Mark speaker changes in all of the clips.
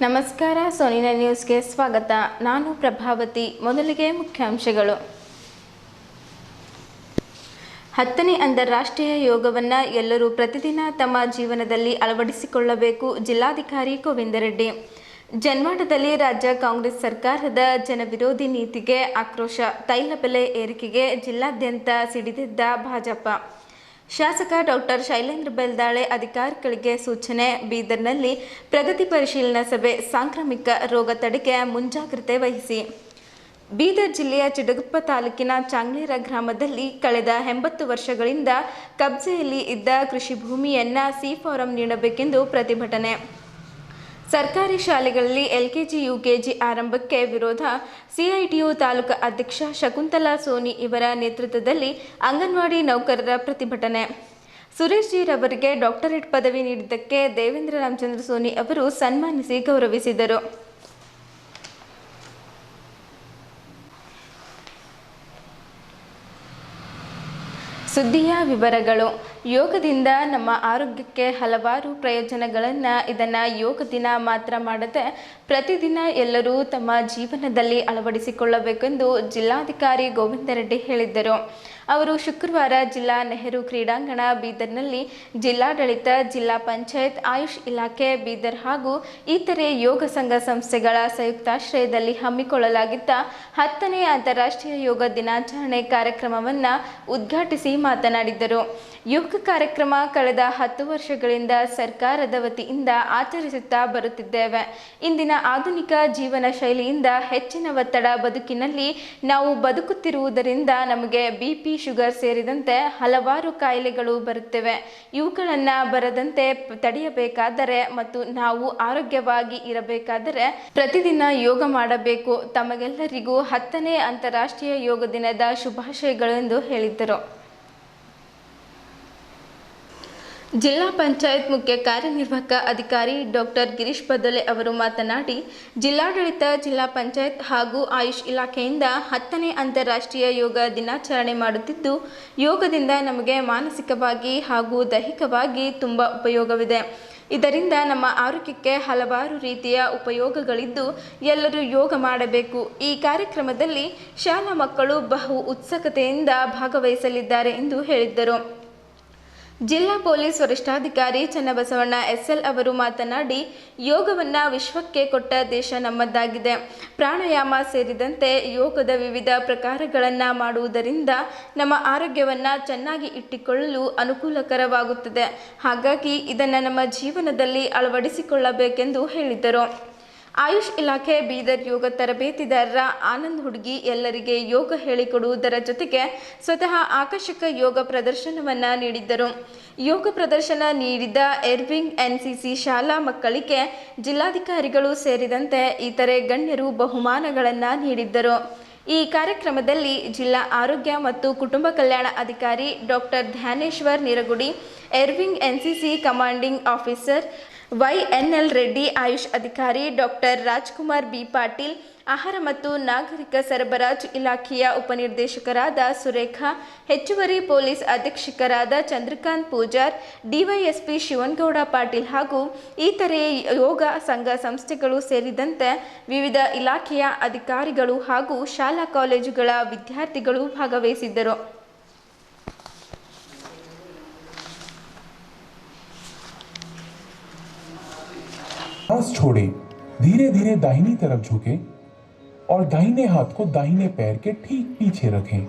Speaker 1: ನಮಸ್ಕಾರ, ಸೋನಿನ ನ್ಯೂಸ್ಗೆ ಸ್ವಾಗತ. ನಾನು ಪ್ರಭಾವತಿ. ಮೊದಲಿಗೆ ಮುಖ್ಯಾಂಶಗಳು. 10ನೇ ಅಂತಾರಾಷ್ಟ್ರೀಯ ಯೋಗವನ್ನು ಎಲ್ಲರೂ ಪ್ರತಿದಿನ ತಮ್ಮ ಜೀವನದಲ್ಲಿ ಅಳವಡಿಸಿಕೊಳ್ಳಬೇಕು. ಜಿಲ್ಲಾಧಿಕಾರಿ ಗೋವಿಂದ ರೆಡ್ಡಿ. ಜನ್ವಾಡದಲ್ಲಿ ರಾಜ್ಯ ಕಾಂಗ್ರೆಸ್ ಸರ್ಕಾರದ ಜನವಿರೋಧಿ ನೀತಿಗೆ ಆಕ್ರೋಶ. ತೈಲ ಬೆಲೆ ಏರಿಕೆಗೆ ಜಿಲ್ಲಾದ್ಯಂತ ಸಿಡಿದೆದ್ದ ಭಾಜಪ. ಶಾಸಕ ಡಾಕ್ಟರ್ ಶೈಲೇಂದ್ರ ಬೆಲ್ದಾಳೆ ಅಧಿಕಾರಿಗಳಿಗೆ ಸೂಚನೆ. ಬೀದರ್ನಲ್ಲಿ ಪ್ರಗತಿ ಪರಿಶೀಲನಾ ಸಭೆ. ಸಾಂಕ್ರಾಮಿಕ ರೋಗ ತಡೆಗೆ ಮುಂಜಾಗ್ರತೆ ವಹಿಸಿ. ಬೀದರ್ ಜಿಲ್ಲೆಯ ಚಿಡಗುಪ್ಪ ತಾಲೂಕಿನ ಚಾಂಗ್ಲೇರ ಗ್ರಾಮದಲ್ಲಿ ಕಳೆದ 80 ವರ್ಷಗಳಿಂದ ಕಬ್ಜೆಯಲ್ಲಿ ಇದ್ದ ಕೃಷಿ ಭೂಮಿಯನ್ನು ಸಿ ಫಾರಂ ನೀಡಬೇಕೆಂದು ಪ್ರತಿಭಟನೆ. ಸರ್ಕಾರಿ ಶಾಲೆಗಳಲ್ಲಿ ಎಲ್ಕೆಜಿ ಯುಕೆಜಿ ಆರಂಭಕ್ಕೆ ವಿರೋಧ. ಸಿಐಟಿಯು ತಾಲೂಕು ಅಧ್ಯಕ್ಷ ಶಕುಂತಲಾ ಸೋನಿ ಇವರ ನೇತೃತ್ವದಲ್ಲಿ ಅಂಗನವಾಡಿ ನೌಕರರ ಪ್ರತಿಭಟನೆ. ಸುರೇಶ್ ಜಿ ರವರಿಗೆ ಡಾಕ್ಟರೇಟ್ ಪದವಿ ನೀಡಿದ್ದಕ್ಕೆ ದೇವೇಂದ್ರ ರಾಮಚಂದ್ರ ಸೋನಿ ಅವರು ಸನ್ಮಾನಿಸಿ ಗೌರವಿಸಿದರು. ಸುದ್ದಿಯ ವಿವರಗಳು. ಯೋಗದಿಂದ ನಮ್ಮ ಆರೋಗ್ಯಕ್ಕೆ ಹಲವಾರು ಪ್ರಯೋಜನಗಳನ್ನು ಇದನ್ನು ಯೋಗ ದಿನ ಮಾತ್ರ ಮಾಡದೆ ಪ್ರತಿದಿನ ಎಲ್ಲರೂ ತಮ್ಮ ಜೀವನದಲ್ಲಿ ಅಳವಡಿಸಿಕೊಳ್ಳಬೇಕೆಂದು ಜಿಲ್ಲಾಧಿಕಾರಿ ಗೋವಿಂದ ರೆಡ್ಡಿ ಹೇಳಿದ್ದರು. ಅವರು ಶುಕ್ರವಾರ ಜಿಲ್ಲಾ ನೆಹರು ಕ್ರೀಡಾಂಗಣ ಬೀದರ್ನಲ್ಲಿ ಜಿಲ್ಲಾಡಳಿತ, ಜಿಲ್ಲಾ ಪಂಚಾಯತ್, ಆಯುಷ್ ಇಲಾಖೆ ಬೀದರ್ ಹಾಗೂ ಇತರೆ ಯೋಗ ಸಂಘ ಸಂಸ್ಥೆಗಳ ಸಂಯುಕ್ತಾಶ್ರಯದಲ್ಲಿ ಹಮ್ಮಿಕೊಳ್ಳಲಾಗಿದ್ದ 10ನೇ ಅಂತಾರಾಷ್ಟ್ರೀಯ ಯೋಗ ದಿನಾಚರಣೆ ಕಾರ್ಯಕ್ರಮವನ್ನು ಉದ್ಘಾಟಿಸಿ ಮಾತನಾಡಿದರು. ಯೋಗ ಕಾರ್ಯಕ್ರಮ ಕಳೆದ 10 ವರ್ಷಗಳಿಂದ ಸರ್ಕಾರದ ವತಿಯಿಂದ ಆಚರಿಸುತ್ತಾ ಬರುತ್ತಿದ್ದೇವೆ. ಇಂದಿನ ಆಧುನಿಕ ಜೀವನ ಶೈಲಿಯಿಂದ ಹೆಚ್ಚಿನ ಒತ್ತಡ ಬದುಕಿನಲ್ಲಿ ನಾವು ಬದುಕುತ್ತಿರುವುದರಿಂದ ನಮಗೆ ಬಿಪಿ, ಶುಗರ್ ಸೇರಿದಂತೆ ಹಲವಾರು ಕಾಯಿಲೆಗಳು ಬರುತ್ತವೆ. ಇವುಗಳನ್ನು ಬರದಂತೆ ತಡೆಯಬೇಕಾದರೆ ಮತ್ತು ನಾವು ಆರೋಗ್ಯವಾಗಿ ಇರಬೇಕಾದರೆ ಪ್ರತಿದಿನ ಯೋಗ ಮಾಡಬೇಕು. ತಮಗೆಲ್ಲರಿಗೂ 10ನೇ ಅಂತಾರಾಷ್ಟ್ರೀಯ ಯೋಗ ದಿನದ ಶುಭಾಶಯಗಳು ಎಂದು ಹೇಳಿದ್ದರು. ಜಿಲ್ಲಾ ಪಂಚಾಯತ್ ಮುಖ್ಯ ಕಾರ್ಯನಿರ್ವಾಹಕ ಅಧಿಕಾರಿ ಡಾಕ್ಟರ್ ಗಿರೀಶ್ ಬದಲೆ ಅವರು ಮಾತನಾಡಿ, ಜಿಲ್ಲಾಡಳಿತ, ಜಿಲ್ಲಾ ಪಂಚಾಯತ್ ಹಾಗೂ ಆಯುಷ್ ಇಲಾಖೆಯಿಂದ 10ನೇ ಅಂತಾರಾಷ್ಟ್ರೀಯ ಯೋಗ ದಿನಾಚರಣೆ ಮಾಡುತ್ತಿದ್ದು, ಯೋಗದಿಂದ ನಮಗೆ ಮಾನಸಿಕವಾಗಿ ಹಾಗೂ ದೈಹಿಕವಾಗಿ ತುಂಬ ಉಪಯೋಗವಿದೆ. ಇದರಿಂದ ನಮ್ಮ ಆರೋಗ್ಯಕ್ಕೆ ಹಲವಾರು ರೀತಿಯ ಉಪಯೋಗಗಳಿದ್ದು ಎಲ್ಲರೂ ಯೋಗ ಮಾಡಬೇಕು. ಈ ಕಾರ್ಯಕ್ರಮದಲ್ಲಿ ಶಾಲಾ ಮಕ್ಕಳು ಬಹು ಉತ್ಸುಕತೆಯಿಂದ ಭಾಗವಹಿಸಲಿದ್ದಾರೆ ಎಂದು ಹೇಳಿದ್ದರು. ಜಿಲ್ಲಾ ಪೊಲೀಸ್ ವರಿಷ್ಠಾಧಿಕಾರಿ ಚನ್ನಬಸವಣ್ಣ ಎಸ್ಎಲ್ ಅವರು ಮಾತನಾಡಿ, ಯೋಗವನ್ನು ವಿಶ್ವಕ್ಕೆ ಕೊಟ್ಟ ದೇಶ ನಮ್ಮದಾಗಿದೆ. ಪ್ರಾಣಾಯಾಮ ಸೇರಿದಂತೆ ಯೋಗದ ವಿವಿಧ ಪ್ರಕಾರಗಳನ್ನು ಮಾಡುವುದರಿಂದ ನಮ್ಮ ಆರೋಗ್ಯವನ್ನು ಚೆನ್ನಾಗಿ ಇಟ್ಟುಕೊಳ್ಳಲು ಅನುಕೂಲಕರವಾಗುತ್ತದೆ. ಹಾಗಾಗಿ ಇದನ್ನು ನಮ್ಮ ಜೀವನದಲ್ಲಿ ಅಳವಡಿಸಿಕೊಳ್ಳಬೇಕೆಂದು ಹೇಳಿದರು. ಆಯುಷ್ ಇಲಾಖೆ ಬೀದರ್ ಯೋಗ ತರಬೇತಿದಾರರ ಆನಂದ್ ಹುಡುಗಿ ಎಲ್ಲರಿಗೆ ಯೋಗ ಹೇಳಿಕೊಡುವುದರ ಜೊತೆಗೆ ಸ್ವತಃ ಆಕರ್ಷಕ ಯೋಗ ಪ್ರದರ್ಶನವನ್ನು ನೀಡಿದ್ದರು. ಯೋಗ ಪ್ರದರ್ಶನ ನೀಡಿದ ಎರ್ವಿಂಗ್ ಎನ್ಸಿಸಿ ಶಾಲಾ ಮಕ್ಕಳಿಗೆ ಜಿಲ್ಲಾಧಿಕಾರಿಗಳು ಸೇರಿದಂತೆ ಇತರೆ ಗಣ್ಯರು ಬಹುಮಾನಗಳನ್ನು ನೀಡಿದ್ದರು. ಈ ಕಾರ್ಯಕ್ರಮದಲ್ಲಿ ಜಿಲ್ಲಾ ಆರೋಗ್ಯ ಮತ್ತು ಕುಟುಂಬ ಕಲ್ಯಾಣ ಅಧಿಕಾರಿ ಡಾಕ್ಟರ್ ಧ್ಯಾನೇಶ್ವರ್ ನಿರಗುಡಿ, ಎರ್ವಿಂಗ್ NCC commanding officer YNL Reddy, AYUSH ಅಧಿಕಾರಿ ಡಾಕ್ಟರ್ ರಾಜ್ಕುಮಾರ್ ಬಿ ಪಾಟೀಲ್, ಆಹಾರ ಮತ್ತು ನಾಗರಿಕ ಸರಬರಾಜು ಇಲಾಖೆಯ ಉಪನಿರ್ದೇಶಕರಾದ ಸುರೇಖಾ, ಹೆಚ್ಚುವರಿ ಪೊಲೀಸ್ ಅಧೀಕ್ಷಕರಾದ ಚಂದ್ರಕಾಂತ್ ಪೂಜಾರ್, ಡಿವೈಎಸ್ಪಿ ಶಿವನಗೌಡ ಪಾಟೀಲ್ ಹಾಗೂ ಇತರೆ ಯೋಗ ಸಂಘ ಸಂಸ್ಥೆಗಳು ಸೇರಿದಂತೆ ವಿವಿಧ ಇಲಾಖೆಯ ಅಧಿಕಾರಿಗಳು ಹಾಗೂ ಶಾಲಾ ಕಾಲೇಜುಗಳ ವಿದ್ಯಾರ್ಥಿಗಳು ಭಾಗವಹಿಸಿದ್ದರು.
Speaker 2: सांस छोड़ें, धीरे धीरे दाहिनी तरफ झुकें और दाहिने हाथ को दाहिने पैर के ठीक पीछे रखें।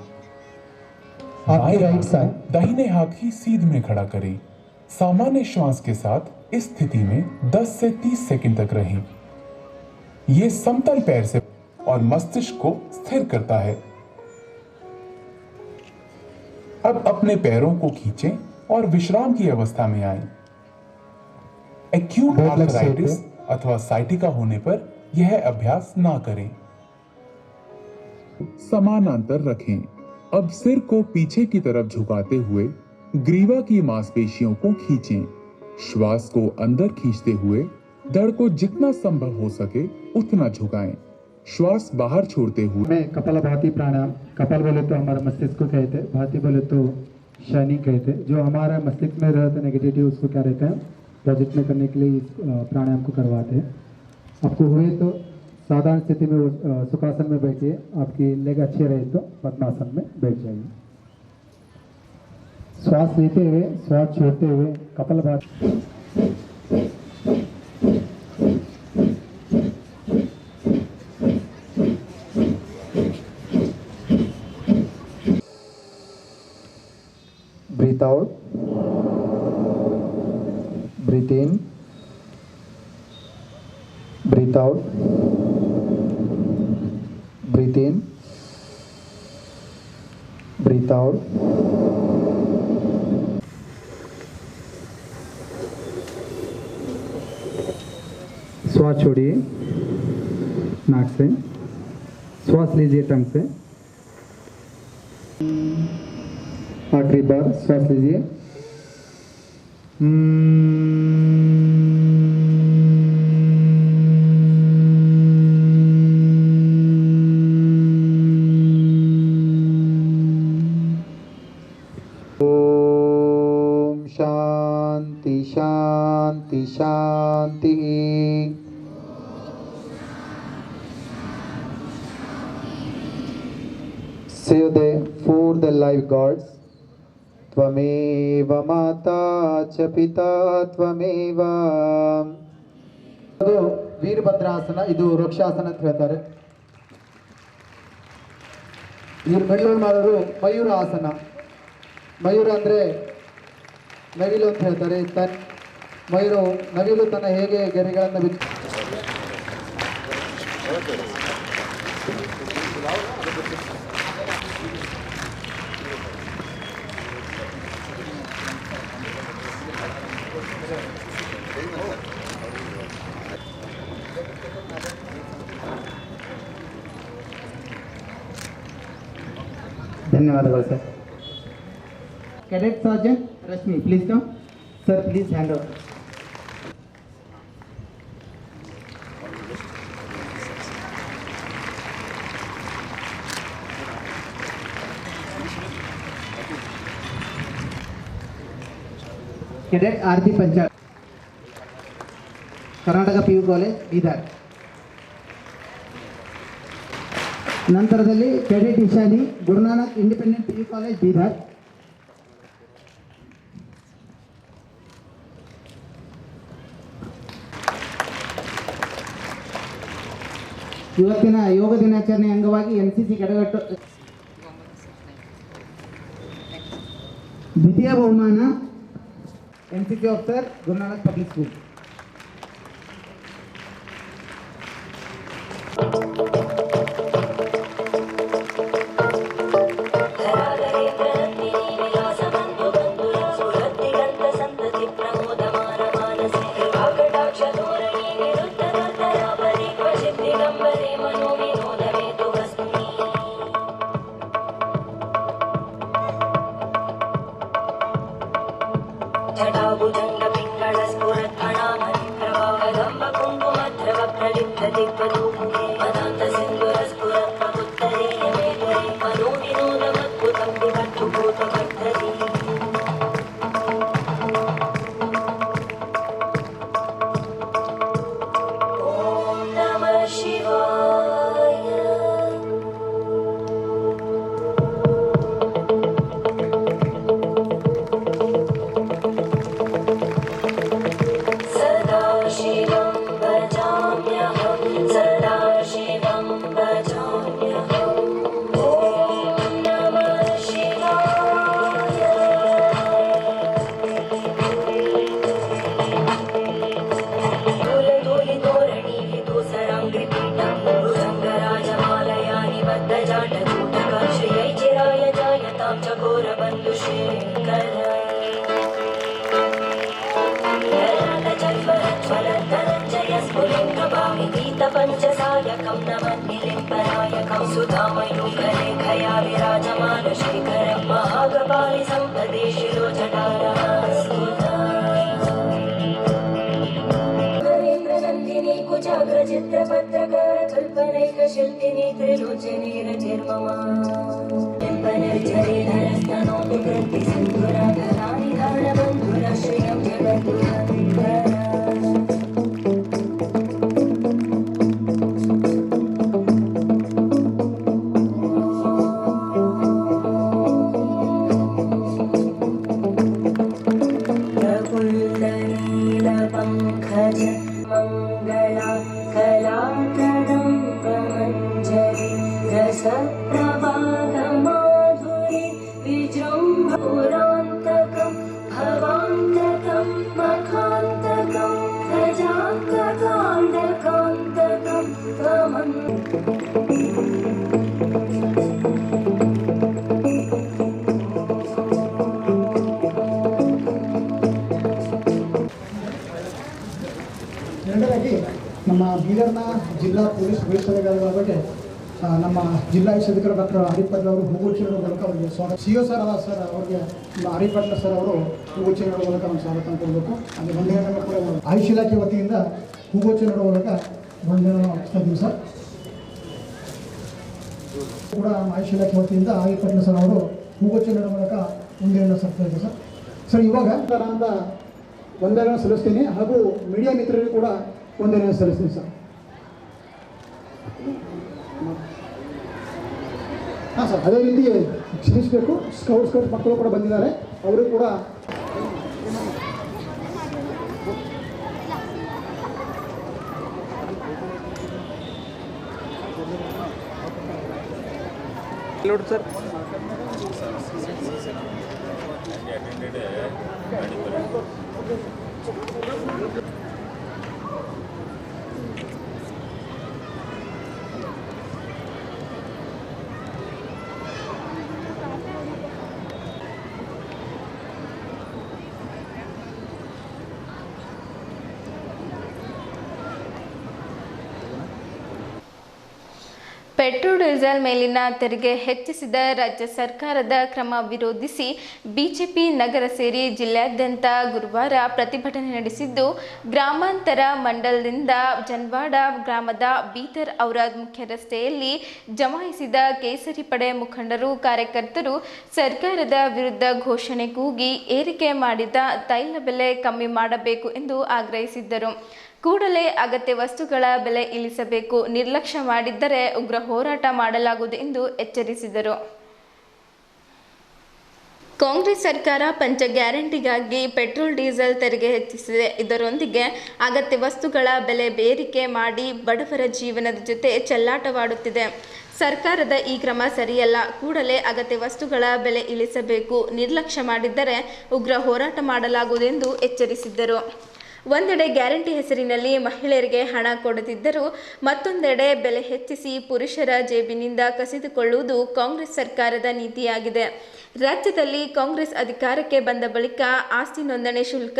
Speaker 3: आपकी राइट साइड
Speaker 2: दाहिने हाथ की सीध में खड़ा करें। सामान्य श्वास के साथ इस स्थिति में 10 से 30 सेकंड तक रहें। ये समतल पैर से और मस्तिष्क को स्थिर करता है। अब अपने पैरों को खींचें और विश्राम की अवस्था में आएं। एक्यूट आर्थराइटिस अथवा साइटिका होने पर यह अभ्यास ना करें। समानांतर रखें। अब सिर को पीछे की तरफ झुकाते हुए ग्रीवा की मांसपेशियों को खींचें। श्वास को अंदर खींचते हुए धड़ को जितना संभव हो सके उतना झुकाएं। श्वास बाहर छोड़ते हुए
Speaker 3: में कपालभाति प्राणायाम, कपाल बोले तो हमारा मस्तिष्क को कहते हैं, भाती बोले तो शनि कहते हैं। जो हमारा मस्तिष्क में रहता है नेगेटिविटी, उसको क्या रहता है पॉजिटिव में करने के लिए इस प्राणायाम को करवाते हैं। आपको हुए तो साधारण स्थिति में सुखासन में बैठिए, आपकी लेग अच्छी रहे तो पद्मासन में बैठ जाइए। श्वास लेते हुए श्वास छोड़ते हुए kapalbhati. Breathe out, breathe in, breathe out, breathe in, breathe out. श्वास छोड़िए नाक से, श्वास लीजिए टंग से। आखिरी बार श्वास लीजिए। ओम शांति शांति शांति। Say for the life gods. त्वमेव माता च पिता त्वमेव। ಅದು ವೀರಭದ್ರಾಸನ, ಇದು ವೃಕ್ಷಾಸನ ಅಂತ ಹೇಳ್ತಾರೆ. ಇವ್ರು ಬೆಳ್ಳೂರು ಮಾಡೋರು ಮಯೂರ ಆಸನ. ಮಯೂರ ಅಂದರೆ ನವಿಲು ಅಂತ ಹೇಳ್ತಾರೆ. ನವಿಲು ತನ್ನ ಹೇಗೆ ಗೆರೆಗಳನ್ನು ಬಿಚ್ಚ ಧನ್ಯವಾದಗಳು sir. Cadet sergeant Rashmi please come sir, please hand over. Cadet Aarti Panchayat, Karnataka PU college Bidar. ನಂತರದಲ್ಲಿ cadet Ishani, Guru Nanak independent PU college Bidar. ಇವತ್ತಿನ ಯೋಗ ದಿನಾಚರಣೆ ಅಂಗವಾಗಿ NCC ಕೆಡಗಟ್ಟು ದ್ವಿತೀಯ ಬಹುಮಾನ NCC officer Guru Nanak public school.
Speaker 4: पंचसायकं नमन्निलिम्बनायकं सुधामयूखलेखया विराजमान श्रीकरं महागपालि सम्पदे शिरोजटारनन्दिनी कुचाग्रचित्रपत्रकार कल्पनैकशिल्पिनी त्रिलोचनी रचिर्ममा लिम्बनर्झरीधरस्तनोतु कृत्तिसिन्धुराधराणि धारणबन्धुराश्रियं जगद्गुरुधरा सप्रभागमाधुरी विजृम्भपुरान्तकं भवान्तकं मखान्तकं गजान्तकान्तकान्तकं त्वमन्
Speaker 5: ಎರಡನೇದಾಗಿ ನಮ್ಮ ಬೀದರ್ನ ಜಿಲ್ಲಾ ಪೊಲೀಸ್ ವರಿಷ್ಠಾಧಿಕಾರಿಗಳ ಬಗ್ಗೆ ನಮ್ಮ ಜಿಲ್ಲಾ ಅಧೀಕ್ಷಕ ಡಾಕ್ಟರ್ ಹರಿಪಟ್ಲ ಅವರು ಹೂಗುಚ್ಚಿನ ಮೂಲಕ ಅವರಿಗೆ ಸ್ವಾಗತ. CO ಸರ್ ಸರ್ ಅವ್ರಿಗೆ ಹರಿಪಟ್ಲ ಸರ್ ಅವರು ಹೂಗುಚ್ಚಿನ ಮೂಲಕ ಒಂದು ಸ್ವಾಗತ ಕೊಡಬೇಕು. ಹಾಗೆ ವಂದನೆಗಳನ್ನು ಕೂಡ ಆಯುಷ್ ಇಲಾಖೆ ವತಿಯಿಂದ ಹೂಗುಚ್ಚಿನ ಮೂಲಕ ವಂದನೆಯನ್ನು ಅರ್ಪಿಸ್ತಾ ಇದ್ದೀವಿ ಸರ್. ಕೂಡ ಆಯುಷ್ ಇಲಾಖೆ ವತಿಯಿಂದ ಹರಿಪಟ್ಲ ಸರ್ ಅವರು ಹೂಗುಚ್ಚಿನ ಮೂಲಕ ವಂದನೆಯನ್ನು ಸಲ್ಲಿಸ್ತಾ ಇದ್ದೀವಿ ಸರ್. ಸರ್ ಇವಾಗ ಅಂತ ವಂದನೆಯನ್ನು ಸಲ್ಲಿಸ್ತೀನಿ ಹಾಗೂ ಮೀಡಿಯಾ ಮಿತ್ರರಿಗೂ ಕೂಡ ವಂದನೆಯನ್ನು ಸಲ್ಲಿಸ್ತೀನಿ ಸರ್. ಹಾಂ ಸರ್, ಅದೇ ರೀತಿ ಕ್ಷಮಿಸಬೇಕು, ಸ್ಕೌಟ್ ಮಕ್ಕಳು ಕೂಡ ಬಂದಿದ್ದಾರೆ, ಅವರು ಕೂಡ
Speaker 6: ನೋಡಿ ಸರ್.
Speaker 1: ಪೆಟ್ರೋಲ್ ಡೀಸೆಲ್ ಮೇಲಿನ ತೆರಿಗೆ ಹೆಚ್ಚಿಸಿದ ರಾಜ್ಯ ಸರ್ಕಾರದ ಕ್ರಮ ವಿರೋಧಿಸಿ ಬಿಜೆಪಿ ನಗರ ಸೇರಿ ಜಿಲ್ಲೆಯಾದ್ಯಂತ ಗುರುವಾರ ಪ್ರತಿಭಟನೆ ನಡೆಸಿದ್ದು, ಗ್ರಾಮಾಂತರ ಮಂಡಲದಿಂದ ಜನವಾಡ ಗ್ರಾಮದ ಬೀದರ್ ಔರಾದ್ ಮುಖ್ಯ ರಸ್ತೆಯಲ್ಲಿ ಜಮಾಯಿಸಿದ ಕೇಸರಿ ಪಡೆ ಮುಖಂಡರು, ಕಾರ್ಯಕರ್ತರು ಸರ್ಕಾರದ ವಿರುದ್ಧ ಘೋಷಣೆ ಕೂಗಿ ಏರಿಕೆ ಮಾಡಿದ ತೈಲ ಬೆಲೆ ಕಮ್ಮಿ ಮಾಡಬೇಕು ಎಂದು ಆಗ್ರಹಿಸಿದ್ದರು. ಕೂಡಲೇ ಅಗತ್ಯ ವಸ್ತುಗಳ ಬೆಲೆ ಇಳಿಸಬೇಕು, ನಿರ್ಲಕ್ಷ್ಯ ಮಾಡಿದ್ದರೆ ಉಗ್ರ ಹೋರಾಟ ಮಾಡಲಾಗುವುದು ಎಂದು ಎಚ್ಚರಿಸಿದರು. ಕಾಂಗ್ರೆಸ್ ಸರ್ಕಾರ ಪಂಚ ಗ್ಯಾರಂಟಿಗಾಗಿ ಪೆಟ್ರೋಲ್ ಡೀಸೆಲ್ ತೆರಿಗೆ ಹೆಚ್ಚಿಸಿದೆ. ಇದರೊಂದಿಗೆ ಅಗತ್ಯ ವಸ್ತುಗಳ ಬೆಲೆ ಏರಿಕೆ ಮಾಡಿ ಬಡವರ ಜೀವನದ ಜೊತೆ ಚೆಲ್ಲಾಟವಾಡುತ್ತಿದೆ. ಸರ್ಕಾರದ ಈ ಕ್ರಮ ಸರಿಯಲ್ಲ. ಕೂಡಲೇ ಅಗತ್ಯ ವಸ್ತುಗಳ ಬೆಲೆ ಇಳಿಸಬೇಕು, ನಿರ್ಲಕ್ಷ್ಯ ಮಾಡಿದ್ದರೆ ಉಗ್ರ ಹೋರಾಟ ಮಾಡಲಾಗುವುದೆಂದು ಎಚ್ಚರಿಸಿದ್ದರು. ಒಂದೆಡೆ ಗ್ಯಾರಂಟಿ ಹೆಸರಿನಲ್ಲಿ ಮಹಿಳೆಯರಿಗೆ ಹಣ ಕೊಡುತ್ತಿದ್ದರೂ ಮತ್ತೊಂದೆಡೆ ಬೆಲೆ ಹೆಚ್ಚಿಸಿ ಪುರುಷರ ಜೇಬಿನಿಂದ ಕಸಿದುಕೊಳ್ಳುವುದು ಕಾಂಗ್ರೆಸ್ ಸರ್ಕಾರದ ನೀತಿಯಾಗಿದೆ. ರಾಜ್ಯದಲ್ಲಿ ಕಾಂಗ್ರೆಸ್ ಅಧಿಕಾರಕ್ಕೆ ಬಂದ ಬಳಿಕ ಆಸ್ತಿ ನೋಂದಣಿ ಶುಲ್ಕ,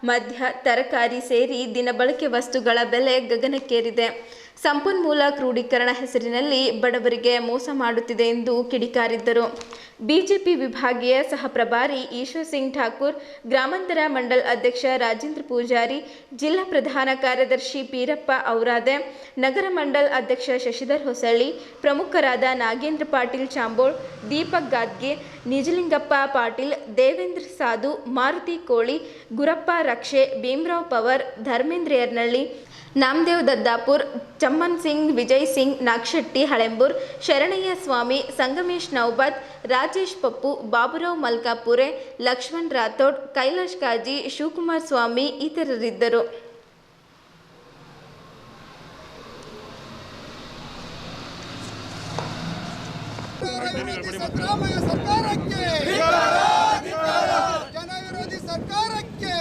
Speaker 1: ಮದ್ಯ, ತರಕಾರಿ ಸೇರಿ ದಿನಬಳಕೆ ವಸ್ತುಗಳ ಬೆಲೆ ಗಗನಕ್ಕೇರಿದೆ. ಸಂಪನ್ಮೂಲ ಕ್ರೋಢೀಕರಣ ಹೆಸರಿನಲ್ಲಿ ಬಡವರಿಗೆ ಮೋಸ ಮಾಡುತ್ತಿದೆ ಎಂದು ಕಿಡಿಕಾರಿದ್ದರು. ಬಿಜೆಪಿ ವಿಭಾಗೀಯ ಸಹ ಪ್ರಭಾರಿ ಈಶ್ವರ್ ಸಿಂಗ್ ಠಾಕೂರ್, ಗ್ರಾಮಾಂತರ ಮಂಡಲ್ ಅಧ್ಯಕ್ಷ ರಾಜೇಂದ್ರ ಪೂಜಾರಿ, ಜಿಲ್ಲಾ ಪ್ರಧಾನ ಕಾರ್ಯದರ್ಶಿ ಪೀರಪ್ಪ ಔರಾದೆ, ನಗರ ಮಂಡಲ್ ಅಧ್ಯಕ್ಷ ಶಶಿಧರ್ ಹೊಸಳ್ಳಿ, ಪ್ರಮುಖರಾದ ನಾಗೇಂದ್ರ ಪಾಟೀಲ್ ಚಾಂಬೋಳ್, ದೀಪಕ್ ಗಾದ್ಗೆ, ನಿಜಲಿಂಗಪ್ಪ ಪಾಟೀಲ್, ದೇವೇಂದ್ರ ಸಾಧು, ಮಾರುತಿ ಕೋಳಿ, ಗುರಪ್ಪ ರಕ್ಷೆ, ಭೀಮರಾವ್ ಪವರ್, ಧರ್ಮೇಂದ್ರ ಯರ್ನಳ್ಳಿ, ನಾಮದೇವ್ ದದ್ದಾಪುರ್, ಚಮ್ಮನ್ ಸಿಂಗ್, ವಿಜಯ್ ಸಿಂಗ್, ನಾಗಶೆಟ್ಟಿ ಹಳೆಂಬೂರ್, ಶರಣಯ್ಯ ಸ್ವಾಮಿ, ಸಂಗಮೇಶ್ ನೌಬತ್, ರಾಜೇಶ್ ಪಪ್ಪು, ಬಾಬುರಾವ್ ಮಲ್ಕಾಪುರೆ, ಲಕ್ಷ್ಮಣ್ ರಾಥೋಡ್, ಕೈಲಾಶ್ ಕಾಜಿ, ಶಿವಕುಮಾರ್ ಸ್ವಾಮಿ ಇತರರಿದ್ದರು.
Speaker 7: ಜನವಿರೋಧಿ ಸರ್ಕಾರಕ್ಕೆ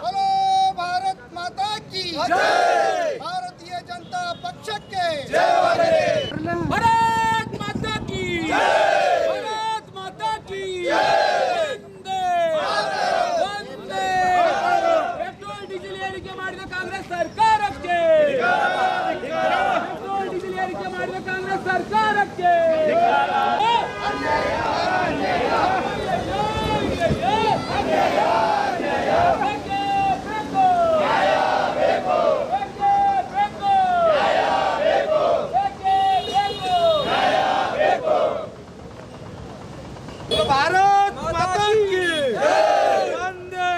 Speaker 7: बोलो भारत माता की भारतीय जनता पक्ष के भारत माता की भारत माता की वंदे वंदे पेट्रोल डीजल ಏರಿಕೆ ಮಾಡಿದ ಕಾಂಗ್ರೆಸ್ ಸರ್ಕಾರಕ್ಕೆ पेट्रोल डीजल ಏರಿಕೆ ಮಾಡಿದ ಕಾಂಗ್ರೆಸ್ ಸರ್ಕಾರಕ್ಕೆ भारत माता की वंदे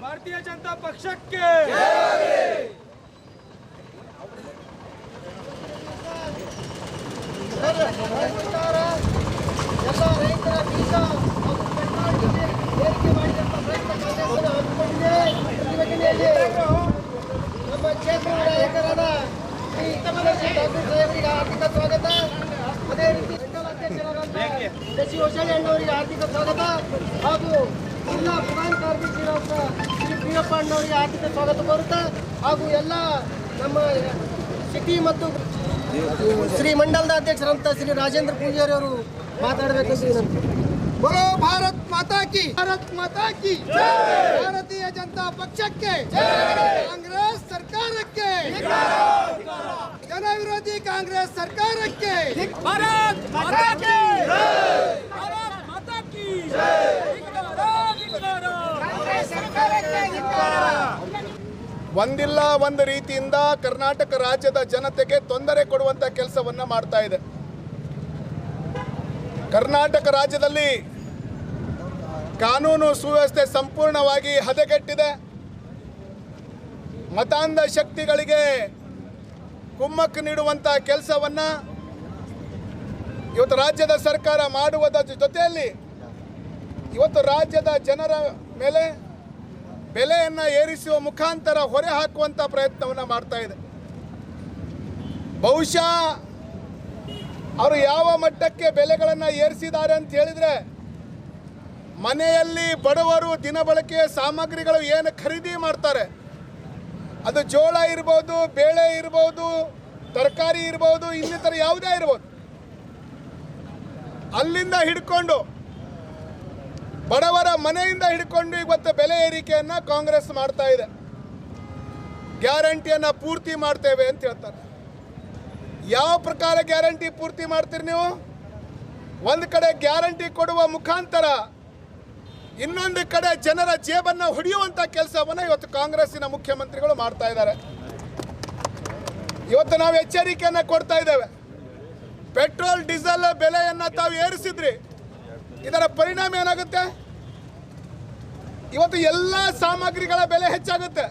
Speaker 7: भारतीय जनता पक्ष के ಎಲ್ಲ ರೈತರ ಬೀಜ ಏರಿಕೆ ಮಾಡಿದಂತ ಪ್ರಯತ್ನ ಕಾಂಗ್ರೆಸ್ ಹಮ್ಮಿಕೊಂಡಿದೆ.
Speaker 6: ಸಾಹೇಬರಿಗೆ ಆರ್ಥಿಕ ಸ್ವಾಗತ. ಅದೇ ರೀತಿ ಮಂಡಲ ಅಧ್ಯಕ್ಷರಾದಂತಹ ಶಶಿ ಹೊಸಳ್ಳಿ ಆರ್ಥಿಕ ಸ್ವಾಗತ ಹಾಗೂ ಜಿಲ್ಲಾ ಪ್ರಧಾನ ಕಾರ್ಯದರ್ಶಿಯಾದ ಶ್ರೀ ಪ್ರಿಯಪ್ಪ ಅಣ್ಣವರಿಗೆ ಆರ್ಥಿಕ ಸ್ವಾಗತ ಕೋರುತ್ತಾ ಹಾಗೂ ಎಲ್ಲ ನಮ್ಮ ಸಿಟಿ ಮತ್ತು ಶ್ರೀ ಮಂಡಲದ ಅಧ್ಯಕ್ಷರಂತ ಶ್ರೀ ರಾಜೇಂದ್ರ ಪೂಜಾರಿ ಅವರು ಮಾತಾಡಬೇಕಂತ ವಿನಂತಿ.
Speaker 5: बोलो भारत माता की भारतीय जनता पक्षಕ್ಕೆ ಕಾಂಗ್ರೆಸ್ ಸರ್ಕಾರಕ್ಕೆ ಜನ ವಿರೋಧಿ ಕಾಂಗ್ರೆಸ್ ಸರ್ಕಾರಕ್ಕೆ
Speaker 7: ಭಾರತ್ ಮಾತಾ ಕಿ ಭಾರತ್ ಮಾತಾ ಕಿ ಕಾಂಗ್ರೆಸ್ ಸರ್ಕಾರಕ್ಕೆ
Speaker 8: ಒಂದಿಲ್ಲ ಒಂದು ರೀತಿಯಿಂದ ಕರ್ನಾಟಕ ರಾಜ್ಯದ ಜನತೆಗೆ ತೊಂದರೆ ಕೊಡುವಂತ ಕೆಲಸವನ್ನ ಮಾಡ್ತಾ ಇದೆ. ಕರ್ನಾಟಕ ರಾಜ್ಯದಲ್ಲಿ ಕಾನೂನು ಸುವ್ಯವಸ್ಥೆ ಸಂಪೂರ್ಣವಾಗಿ ಹದಗೆಟ್ಟಿದೆ. ಮತಾಂಧ ಶಕ್ತಿಗಳಿಗೆ ಕುಮ್ಮಕ್ಕು ನೀಡುವಂಥ ಕೆಲಸವನ್ನ ಇವತ್ತು ರಾಜ್ಯದ ಸರ್ಕಾರ ಮಾಡುವುದರ ಜೊತೆಯಲ್ಲಿ ಇವತ್ತು ರಾಜ್ಯದ ಜನರ ಮೇಲೆ ಬೆಲೆಯನ್ನು ಏರಿಸುವ ಮುಖಾಂತರ ಹೊರೆ ಹಾಕುವಂಥ ಪ್ರಯತ್ನವನ್ನು ಮಾಡ್ತಾ ಇದೆ. ಬಹುಶಃ ಅವರು ಯಾವ ಮಟ್ಟಕ್ಕೆ ಬೆಲೆಗಳನ್ನು ಏರಿಸಿದ್ದಾರೆ ಅಂತ ಹೇಳಿದರೆ, ಮನೆಯಲ್ಲಿ ಬಡವರು ದಿನಬಳಕೆಯ ಸಾಮಗ್ರಿಗಳು ಏನು ಖರೀದಿ ಮಾಡ್ತಾರೆ, ಅದು ಜೋಳ ಇರ್ಬೋದು, ಬೇಳೆ ಇರ್ಬೋದು, ತರಕಾರಿ ಇರ್ಬೋದು, ಇನ್ನಿತರ ಯಾವುದೇ ಇರ್ಬೋದು, ಅಲ್ಲಿಂದ ಹಿಡ್ಕೊಂಡು ಬಡವರ ಮನೆಯಿಂದ ಹಿಡ್ಕೊಂಡು ಇವತ್ತು ಬೆಲೆ ಏರಿಕೆಯನ್ನು ಕಾಂಗ್ರೆಸ್ ಮಾಡ್ತಾ ಇದೆ. ಗ್ಯಾರಂಟಿಯನ್ನು ಪೂರ್ತಿ ಮಾಡ್ತೇವೆ ಅಂತ ಹೇಳ್ತಾರೆ. ಯಾವ ಪ್ರಕಾರ ಗ್ಯಾರಂಟಿ ಪೂರ್ತಿ ಮಾಡ್ತೀರಿ ನೀವು? ಒಂದು ಕಡೆ ಗ್ಯಾರಂಟಿ ಕೊಡುವ ಮುಖಾಂತರ ಇನ್ನೊಂದು ಕಡೆ ಜನರ ಜೇಬನ್ನು ಹೊಡೆಯುವಂಥ ಕೆಲಸವನ್ನು ಇವತ್ತು ಕಾಂಗ್ರೆಸ್ಸಿನ ಮುಖ್ಯಮಂತ್ರಿಗಳು ಮಾಡ್ತಾ ಇದ್ದಾರೆ. ಇವತ್ತು ನಾವು ಎಚ್ಚರಿಕೆಯನ್ನು ಕೊಡ್ತಾ ಇದ್ದೇವೆ. ಪೆಟ್ರೋಲ್ ಡೀಸೆಲ್ ಬೆಲೆಯನ್ನು ತಾವು ಏರಿಸಿದ್ರಿ, ಇದರ ಪರಿಣಾಮ ಏನಾಗುತ್ತೆ? ಇವತ್ತು ಎಲ್ಲ ಸಾಮಗ್ರಿಗಳ ಬೆಲೆ ಹೆಚ್ಚಾಗುತ್ತೆ.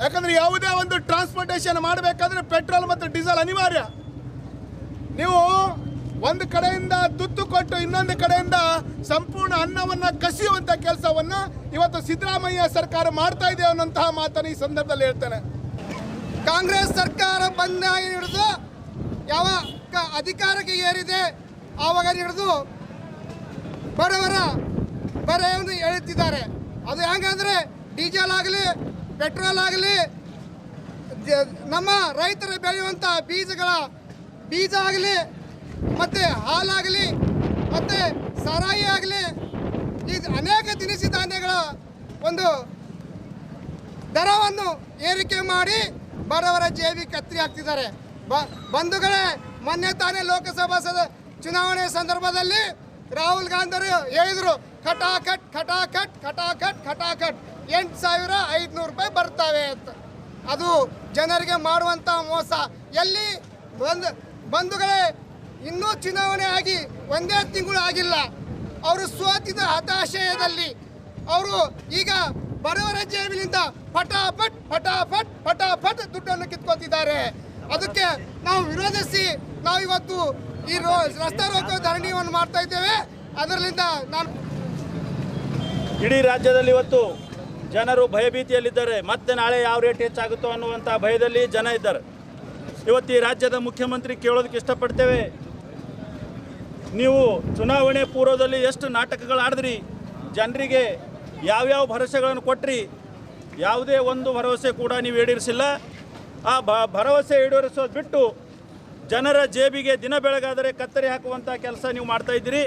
Speaker 8: ಯಾಕಂದ್ರೆ ಯಾವುದೇ ಒಂದು ಟ್ರಾನ್ಸ್ಪೋರ್ಟೇಷನ್ ಮಾಡಬೇಕಾದ್ರೆ ಪೆಟ್ರೋಲ್ ಮತ್ತು ಡೀಸೆಲ್ ಅನಿವಾರ್ಯ. ನೀವು ಒಂದು ಕಡೆಯಿಂದ ತುತ್ತು ಕೊಟ್ಟು ಇನ್ನೊಂದು ಕಡೆಯಿಂದ ಸಂಪೂರ್ಣ ಅನ್ನವನ್ನು ಕಸಿಯುವಂಥ ಕೆಲಸವನ್ನು ಇವತ್ತು ಸಿದ್ದರಾಮಯ್ಯ ಸರ್ಕಾರ ಮಾಡ್ತಾ ಇದೆ ಅನ್ನೋಂತಹ ಮಾತನ್ನು ಈ ಸಂದರ್ಭದಲ್ಲಿ ಹೇಳ್ತೇನೆ.
Speaker 5: ಕಾಂಗ್ರೆಸ್ ಸರ್ಕಾರ ಬಂದಾಗ ಹಿಡಿದು ಯಾವ ಅಧಿಕಾರಕ್ಕೆ ಏರಿದೆ ಆವಾಗ ಹಿಡಿದು ಬಡವರ ಬೆಲೆಯನ್ನು ಎಳುತ್ತಿದ್ದಾರೆ. ಅದು ಹೆಂಗಂದ್ರೆ ಡೀಸೆಲ್ ಆಗಲಿ ಪೆಟ್ರೋಲ್ ಆಗಲಿ ನಮ್ಮ ರೈತರು ಬೆಳೆಯುವಂಥ ಬೀಜ ಆಗಲಿ ಮತ್ತು ಹಾಲಾಗಲಿ ಮತ್ತು ಸಾರಾಯಿ ಆಗಲಿ ಈ ಅನೇಕ ದಿನಸಿ ಧಾನ್ಯಗಳ ಒಂದು ದರವನ್ನು ಏರಿಕೆ ಮಾಡಿ ಬಡವರ ಜೇಬಿಗೆ ಕತ್ತರಿ ಹಾಕ್ತಿದ್ದಾರೆ. ಬಂಧುಗಳೇ, ಮೊನ್ನೆ ತಾನೇ ಲೋಕಸಭಾ ಚುನಾವಣೆ ಸಂದರ್ಭದಲ್ಲಿ ರಾಹುಲ್ ಗಾಂಧಿ ಹೇಳಿದರು, ಖಟಾಖಟ್ ಖಟಾಖಟ್ ಖಟಾಖಟ್ ಖಟಾಖಟ್ 8,500 ರೂಪಾಯಿ ಬರ್ತವೆ ಅಂತ. ಅದು ಜನರಿಗೆ ಮಾಡುವಂಥ ಮೋಸ. ಎಲ್ಲಿ ಬಂಧುಗಳೇ, ಇನ್ನೂ ಚುನಾವಣೆ ಆಗಿ ಒಂದೇ ತಿಂಗಳು ಆಗಿಲ್ಲ. ಅವರು ಸೋತಿದ ಹತಾಶಯದಲ್ಲಿ ಅವರು ಈಗ ಬಡವರ ಜೇಬಿನಿಂದ ಫಟಾಫಟ್ ಫಟಾಫಟ್ ಫಟಾಫಟ್ ದುಡ್ಡನ್ನು ಕಿತ್ಕೊತಿದ್ದಾರೆ. ಅದಕ್ಕೆ ನಾವು ವಿರೋಧಿಸಿ ನಾವು ಇವತ್ತು ಈ ರಸ್ತೆ ರೋಕೋ ಧರಣಿಯನ್ನು ಮಾಡ್ತಾ ಇದ್ದೇವೆ. ಅದರಿಂದ ನಾನು
Speaker 9: ಇಡೀ ರಾಜ್ಯದಲ್ಲಿ ಇವತ್ತು ಜನರು ಭಯಭೀತಿಯಲ್ಲಿದ್ದಾರೆ. ಮತ್ತೆ ನಾಳೆ ಯಾವ ರೇಟ್ ಹೆಚ್ಚಾಗುತ್ತೋ ಅನ್ನುವಂಥ ಭಯದಲ್ಲಿ ಜನ ಇದ್ದಾರೆ. ಇವತ್ತು ಈ ರಾಜ್ಯದ ಮುಖ್ಯಮಂತ್ರಿ ಕೇಳೋದಕ್ಕೆ ಇಷ್ಟಪಡ್ತೇವೆ, ನೀವು ಚುನಾವಣೆ ಪೂರ್ವದಲ್ಲಿ ಎಷ್ಟು ನಾಟಕಗಳು ಆಡಿದ್ರಿ, ಜನರಿಗೆ ಯಾವ್ಯಾವ ಭರವಸೆಗಳನ್ನು ಕೊಟ್ರಿ, ಯಾವುದೇ ಒಂದು ಭರವಸೆ ಕೂಡ ನೀವು ಈಡೇರಿಸಿಲ್ಲ. ಆ ಭರವಸೆ ಈಡೇರಿಸೋದು ಬಿಟ್ಟು ಜನರ ಜೇಬಿಗೆ ದಿನ ಬೆಳಗಾದರೆ ಕತ್ತರಿ ಹಾಕುವಂಥ ಕೆಲಸ ನೀವು ಮಾಡ್ತಾಯಿದ್ದೀರಿ.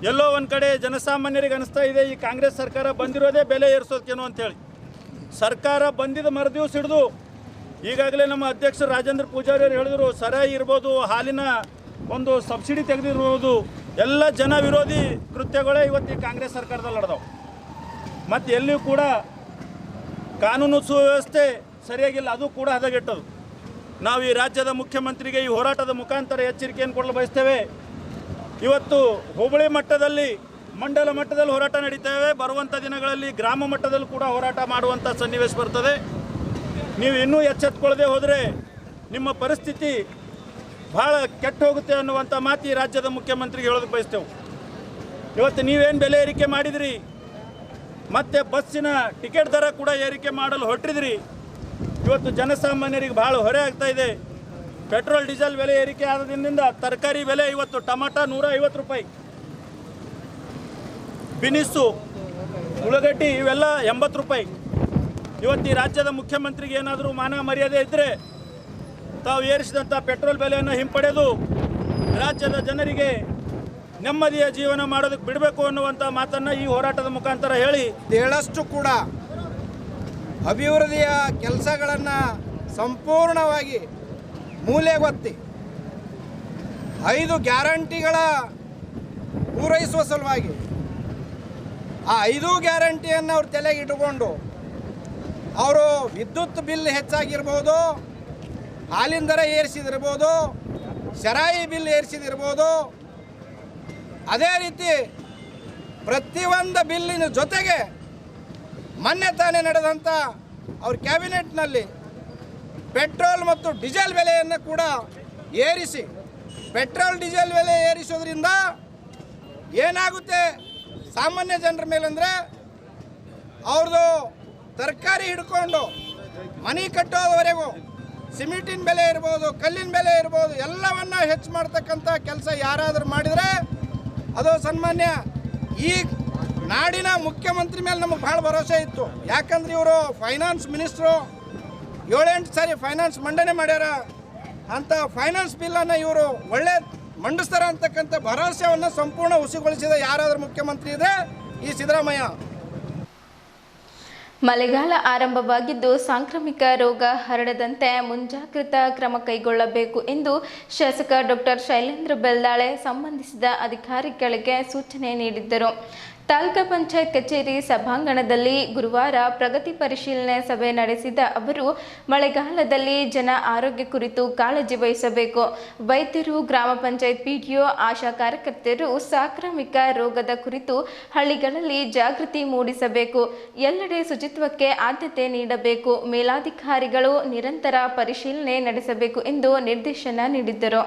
Speaker 9: ಎಲ್ಲೋ ಒಂದು ಕಡೆ ಜನಸಾಮಾನ್ಯರಿಗೆ ಅನಿಸ್ತಾ ಇದೆ ಈ ಕಾಂಗ್ರೆಸ್ ಸರ್ಕಾರ ಬಂದಿರೋದೇ ಬೆಲೆ ಏರಿಸೋದಕ್ಕೇನೋ ಅಂಥೇಳಿ. ಸರ್ಕಾರ ಬಂದಿದ್ದ ಮರುದಿವಸ ಹಿಡಿದು ಈಗಾಗಲೇ ನಮ್ಮ ಅಧ್ಯಕ್ಷರು ರಾಜೇಂದ್ರ ಪೂಜಾರಿ ಅವರು ಹೇಳಿದ್ರು, ಸರಾಯಿ ಇರ್ಬೋದು, ಹಾಲಿನ ಒಂದು ಸಬ್ಸಿಡಿ ತೆಗೆದಿರ್ಬೋದು, ಎಲ್ಲ ಜನ ವಿರೋಧಿ ಕೃತ್ಯಗಳೇ ಇವತ್ತು ಈ ಕಾಂಗ್ರೆಸ್ ಸರ್ಕಾರದಲ್ಲಿ ನಡೆದವು. ಮತ್ತು ಎಲ್ಲಿಯೂ ಕೂಡ ಕಾನೂನು ಸುವ್ಯವಸ್ಥೆ ಸರಿಯಾಗಿಲ್ಲ, ಅದು ಕೂಡ ಹದಗೆಟ್ಟದು. ನಾವು ಈ ರಾಜ್ಯದ ಮುಖ್ಯಮಂತ್ರಿಗೆ ಈ ಹೋರಾಟದ ಮುಖಾಂತರ ಎಚ್ಚರಿಕೆಯನ್ನು ಕೊಡಲು ಬಯಸ್ತೇವೆ. ಇವತ್ತು ಹೋಬಳಿ ಮಟ್ಟದಲ್ಲಿ, ಮಂಡಲ ಮಟ್ಟದಲ್ಲಿ ಹೋರಾಟ ನಡೀತೇವೆ. ಬರುವಂಥ ದಿನಗಳಲ್ಲಿ ಗ್ರಾಮ ಮಟ್ಟದಲ್ಲಿ ಕೂಡ ಹೋರಾಟ ಮಾಡುವಂಥ ಸನ್ನಿವೇಶ ಬರ್ತದೆ. ನೀವು ಇನ್ನೂ ಎಚ್ಚೆತ್ತುಕೊಳ್ಳದೆ ಹೋದರೆ ನಿಮ್ಮ ಪರಿಸ್ಥಿತಿ ಭಾಳ ಕೆಟ್ಟು ಹೋಗುತ್ತೆ ಅನ್ನುವಂಥ ಮಾತು ಈ ರಾಜ್ಯದ ಮುಖ್ಯಮಂತ್ರಿಗೆ ಹೇಳೋದಕ್ಕೆ ಬಯಸ್ತೇವೆ. ಇವತ್ತು ನೀವೇನು ಬೆಲೆ ಏರಿಕೆ ಮಾಡಿದಿರಿ, ಮತ್ತು ಬಸ್ಸಿನ ಟಿಕೆಟ್ ದರ ಕೂಡ ಏರಿಕೆ ಮಾಡಲು ಹೊರಟಿದ್ರಿ. ಇವತ್ತು ಜನಸಾಮಾನ್ಯರಿಗೆ ಭಾಳ ಹೊರೆ ಆಗ್ತಾ ಇದೆ. ಪೆಟ್ರೋಲ್ ಡೀಸೆಲ್ ಬೆಲೆ ಏರಿಕೆ ಆದ್ರಿಂದ ತರಕಾರಿ ಬೆಲೆ ಇವತ್ತು ಟಮಾಟ 150 ರೂಪಾಯಿ, ಬಿನಿಸ್ಸು, ಉಳ್ಳಾಗಡ್ಡಿ ಇವೆಲ್ಲ 80 ರೂಪಾಯಿ. ಇವತ್ತು ಈ ರಾಜ್ಯದ ಮುಖ್ಯಮಂತ್ರಿಗೆ ಏನಾದರೂ ಮಾನ ಮರ್ಯಾದೆ ಇದ್ದರೆ ತಾವು ಏರಿಸಿದಂಥ ಪೆಟ್ರೋಲ್ ಬೆಲೆಯನ್ನು ಹಿಂಪಡೆದು ರಾಜ್ಯದ ಜನರಿಗೆ ನೆಮ್ಮದಿಯ ಜೀವನ ಮಾಡೋದಕ್ಕೆ ಬಿಡಬೇಕು ಅನ್ನುವಂಥ ಮಾತನ್ನು ಈ ಹೋರಾಟದ ಮುಖಾಂತರ
Speaker 6: ಹೇಳಷ್ಟು ಕೂಡ ಅಭಿವೃದ್ಧಿಯ ಕೆಲಸಗಳನ್ನು ಸಂಪೂರ್ಣವಾಗಿ ಮೂಲೆಗೊತ್ತಿ 5 ಗ್ಯಾರಂಟಿಗಳ ಪೂರೈಸುವ ಸಲುವಾಗಿ ಆ 5 ಗ್ಯಾರಂಟಿಯನ್ನು ಅವ್ರು ತಲೆಗೆ ಇಟ್ಟುಕೊಂಡು ಅವರು ವಿದ್ಯುತ್ ಬಿಲ್ ಹೆಚ್ಚಾಗಿರ್ಬೋದು, ಹಾಲಿನ ದರ ಏರಿಸಿದಿರ್ಬೋದು, ಶರಾಯಿ ಬಿಲ್ ಏರಿಸಿದಿರ್ಬೋದು, ಅದೇ ರೀತಿ ಪ್ರತಿಯೊಂದು ಬಿಲ್ಲಿನ ಜೊತೆಗೆ ಮೊನ್ನೆ ತಾನೇ ನಡೆದಂಥ ಅವ್ರ ಕ್ಯಾಬಿನೆಟ್ನಲ್ಲಿ ಪೆಟ್ರೋಲ್ ಮತ್ತು ಡೀಸೆಲ್ ಬೆಲೆಯನ್ನು ಕೂಡ ಏರಿಸಿ, ಪೆಟ್ರೋಲ್ ಡೀಸೆಲ್ ಬೆಲೆ ಏರಿಸೋದ್ರಿಂದ ಏನಾಗುತ್ತೆ ಸಾಮಾನ್ಯ ಜನರ ಮೇಲಂದರೆ ಅವ್ರದ್ದು ತರಕಾರಿ ಹಿಡ್ಕೊಂಡು ಮನೆ ಕಟ್ಟೋದವರೆಗೂ ಸಿಮೆಂಟಿನ ಬೆಲೆ ಇರ್ಬೋದು, ಕಲ್ಲಿನ ಬೆಲೆ ಇರ್ಬೋದು, ಎಲ್ಲವನ್ನ ಹೆಚ್ಚು ಮಾಡ್ತಕ್ಕಂಥ ಕೆಲಸ ಯಾರಾದರೂ ಮಾಡಿದರೆ ಅದು ಸನ್ಮಾನ್ಯ ಈ ನಾಡಿನ ಮುಖ್ಯಮಂತ್ರಿ ಮೇಲೆ ನಮಗೆ ಭಾಳ ಭರವಸೆ ಇತ್ತು. ಯಾಕಂದ್ರೆ ಇವರು ಫೈನಾನ್ಸ್ ಮಿನಿಸ್ಟ್ರು 7-8 ಸಾರಿ ಫೈನಾನ್ಸ್ ಮಂಡನೆ ಮಾಡ್ಯಾರ. ಅಂಥ ಫೈನಾನ್ಸ್ ಬಿಲ್ಲನ್ನು ಇವರು ಒಳ್ಳೆ ಮಂಡಿಸ್ತಾರೆ ಅಂತಕ್ಕಂಥ ಭರವಸೆಯನ್ನು ಸಂಪೂರ್ಣ ಹುಸಿಗೊಳಿಸಿದ ಯಾರಾದರೂ ಮುಖ್ಯಮಂತ್ರಿ ಇದ್ದರೆ ಈ ಸಿದ್ದರಾಮಯ್ಯ.
Speaker 1: ಮಳೆಗಾಲ ಆರಂಭವಾಗಿದ್ದು ಸಾಂಕ್ರಾಮಿಕ ರೋಗ ಹರಡದಂತೆ ಮುಂಜಾಗ್ರತಾ ಕ್ರಮ ಕೈಗೊಳ್ಳಬೇಕು ಎಂದು ಶಾಸಕ ಡಾಕ್ಟರ್ ಶೈಲೇಂದ್ರ ಬೆಲ್ದಾಳೆ ಸಂಬಂಧಿಸಿದ ಅಧಿಕಾರಿಗಳಿಗೆ ಸೂಚನೆ ನೀಡಿದ್ದರು. ತಾಲೂಕು ಪಂಚಾಯತ್ ಕಚೇರಿ ಸಭಾಂಗಣದಲ್ಲಿ ಗುರುವಾರ ಪ್ರಗತಿ ಪರಿಶೀಲನೆ ಸಭೆ ನಡೆಸಿದ ಅವರು ಮಳೆಗಾಲದಲ್ಲಿ ಜನ ಆರೋಗ್ಯ ಕುರಿತು ಕಾಳಜಿ ವಹಿಸಬೇಕು. ವೈದ್ಯರು, ಗ್ರಾಮ ಪಂಚಾಯತ್ ಪಿಡಿಒ, ಆಶಾ ಕಾರ್ಯಕರ್ತರು ಸಾಂಕ್ರಾಮಿಕ ರೋಗದ ಕುರಿತು ಹಳ್ಳಿಗಳಲ್ಲಿ ಜಾಗೃತಿ ಮೂಡಿಸಬೇಕು. ಎಲ್ಲೆಡೆ ಶುಚಿತ್ವಕ್ಕೆ ಆದ್ಯತೆ ನೀಡಬೇಕು. ಮೇಲಾಧಿಕಾರಿಗಳು ನಿರಂತರ ಪರಿಶೀಲನೆ ನಡೆಸಬೇಕು ಎಂದು ನಿರ್ದೇಶನ ನೀಡಿದ್ದರು.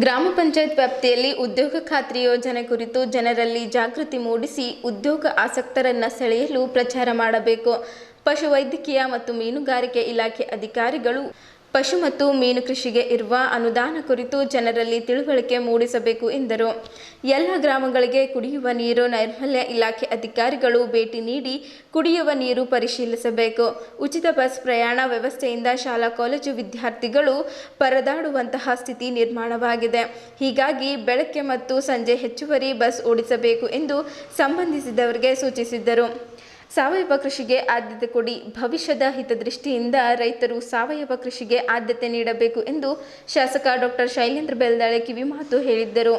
Speaker 1: ಗ್ರಾಮ ಪಂಚಾಯತ್ ವ್ಯಾಪ್ತಿಯಲ್ಲಿ ಉದ್ಯೋಗ ಖಾತ್ರಿ ಯೋಜನೆ ಕುರಿತು ಜನರಲ್ಲಿ ಜಾಗೃತಿ ಮೂಡಿಸಿ ಉದ್ಯೋಗ ಆಸಕ್ತರನ್ನು ಸೆಳೆಯಲು ಪ್ರಚಾರ ಮಾಡಬೇಕು. ಪಶುವೈದ್ಯಕೀಯ ಮತ್ತು ಮೀನುಗಾರಿಕೆ ಇಲಾಖೆ ಅಧಿಕಾರಿಗಳು ಪಶು ಮತ್ತು ಮೀನು ಕೃಷಿಗೆ ಇರುವ ಅನುದಾನ ಕುರಿತು ಜನರಲ್ಲಿ ತಿಳುವಳಿಕೆ ಮೂಡಿಸಬೇಕು ಎಂದರು. ಎಲ್ಲ ಗ್ರಾಮಗಳಿಗೆ ಕುಡಿಯುವ ನೀರು ನೈರ್ಮಲ್ಯ ಇಲಾಖೆ ಅಧಿಕಾರಿಗಳು ಭೇಟಿ ನೀಡಿ ಕುಡಿಯುವ ನೀರು ಪರಿಶೀಲಿಸಬೇಕು. ಉಚಿತ ಬಸ್ ಪ್ರಯಾಣ ವ್ಯವಸ್ಥೆಯಿಂದ ಶಾಲಾ ಕಾಲೇಜು ವಿದ್ಯಾರ್ಥಿಗಳು ಪರದಾಡುವಂತಹ ಸ್ಥಿತಿ ನಿರ್ಮಾಣವಾಗಿದೆ. ಹೀಗಾಗಿ ಬೆಳಗ್ಗೆ ಮತ್ತು ಸಂಜೆ ಹೆಚ್ಚುವರಿ ಬಸ್ ಓಡಿಸಬೇಕು ಎಂದು ಸಂಬಂಧಿಸಿದವರಿಗೆ ಸೂಚಿಸಿದ್ದರು. ಸಾವಯವ ಕೃಷಿಗೆ ಆದ್ಯತೆ ಕೊಡಿ. ಭವಿಷ್ಯದ ಹಿತದೃಷ್ಟಿಯಿಂದ ರೈತರು ಸಾವಯವ ಕೃಷಿಗೆ ಆದ್ಯತೆ ನೀಡಬೇಕು ಎಂದು ಶಾಸಕ ಡಾಕ್ಟರ್ ಶೈಲೇಂದ್ರ ಬೆಲ್ದಾಳೆ ಕಿವಿಮಾತು ಹೇಳಿದ್ದರು.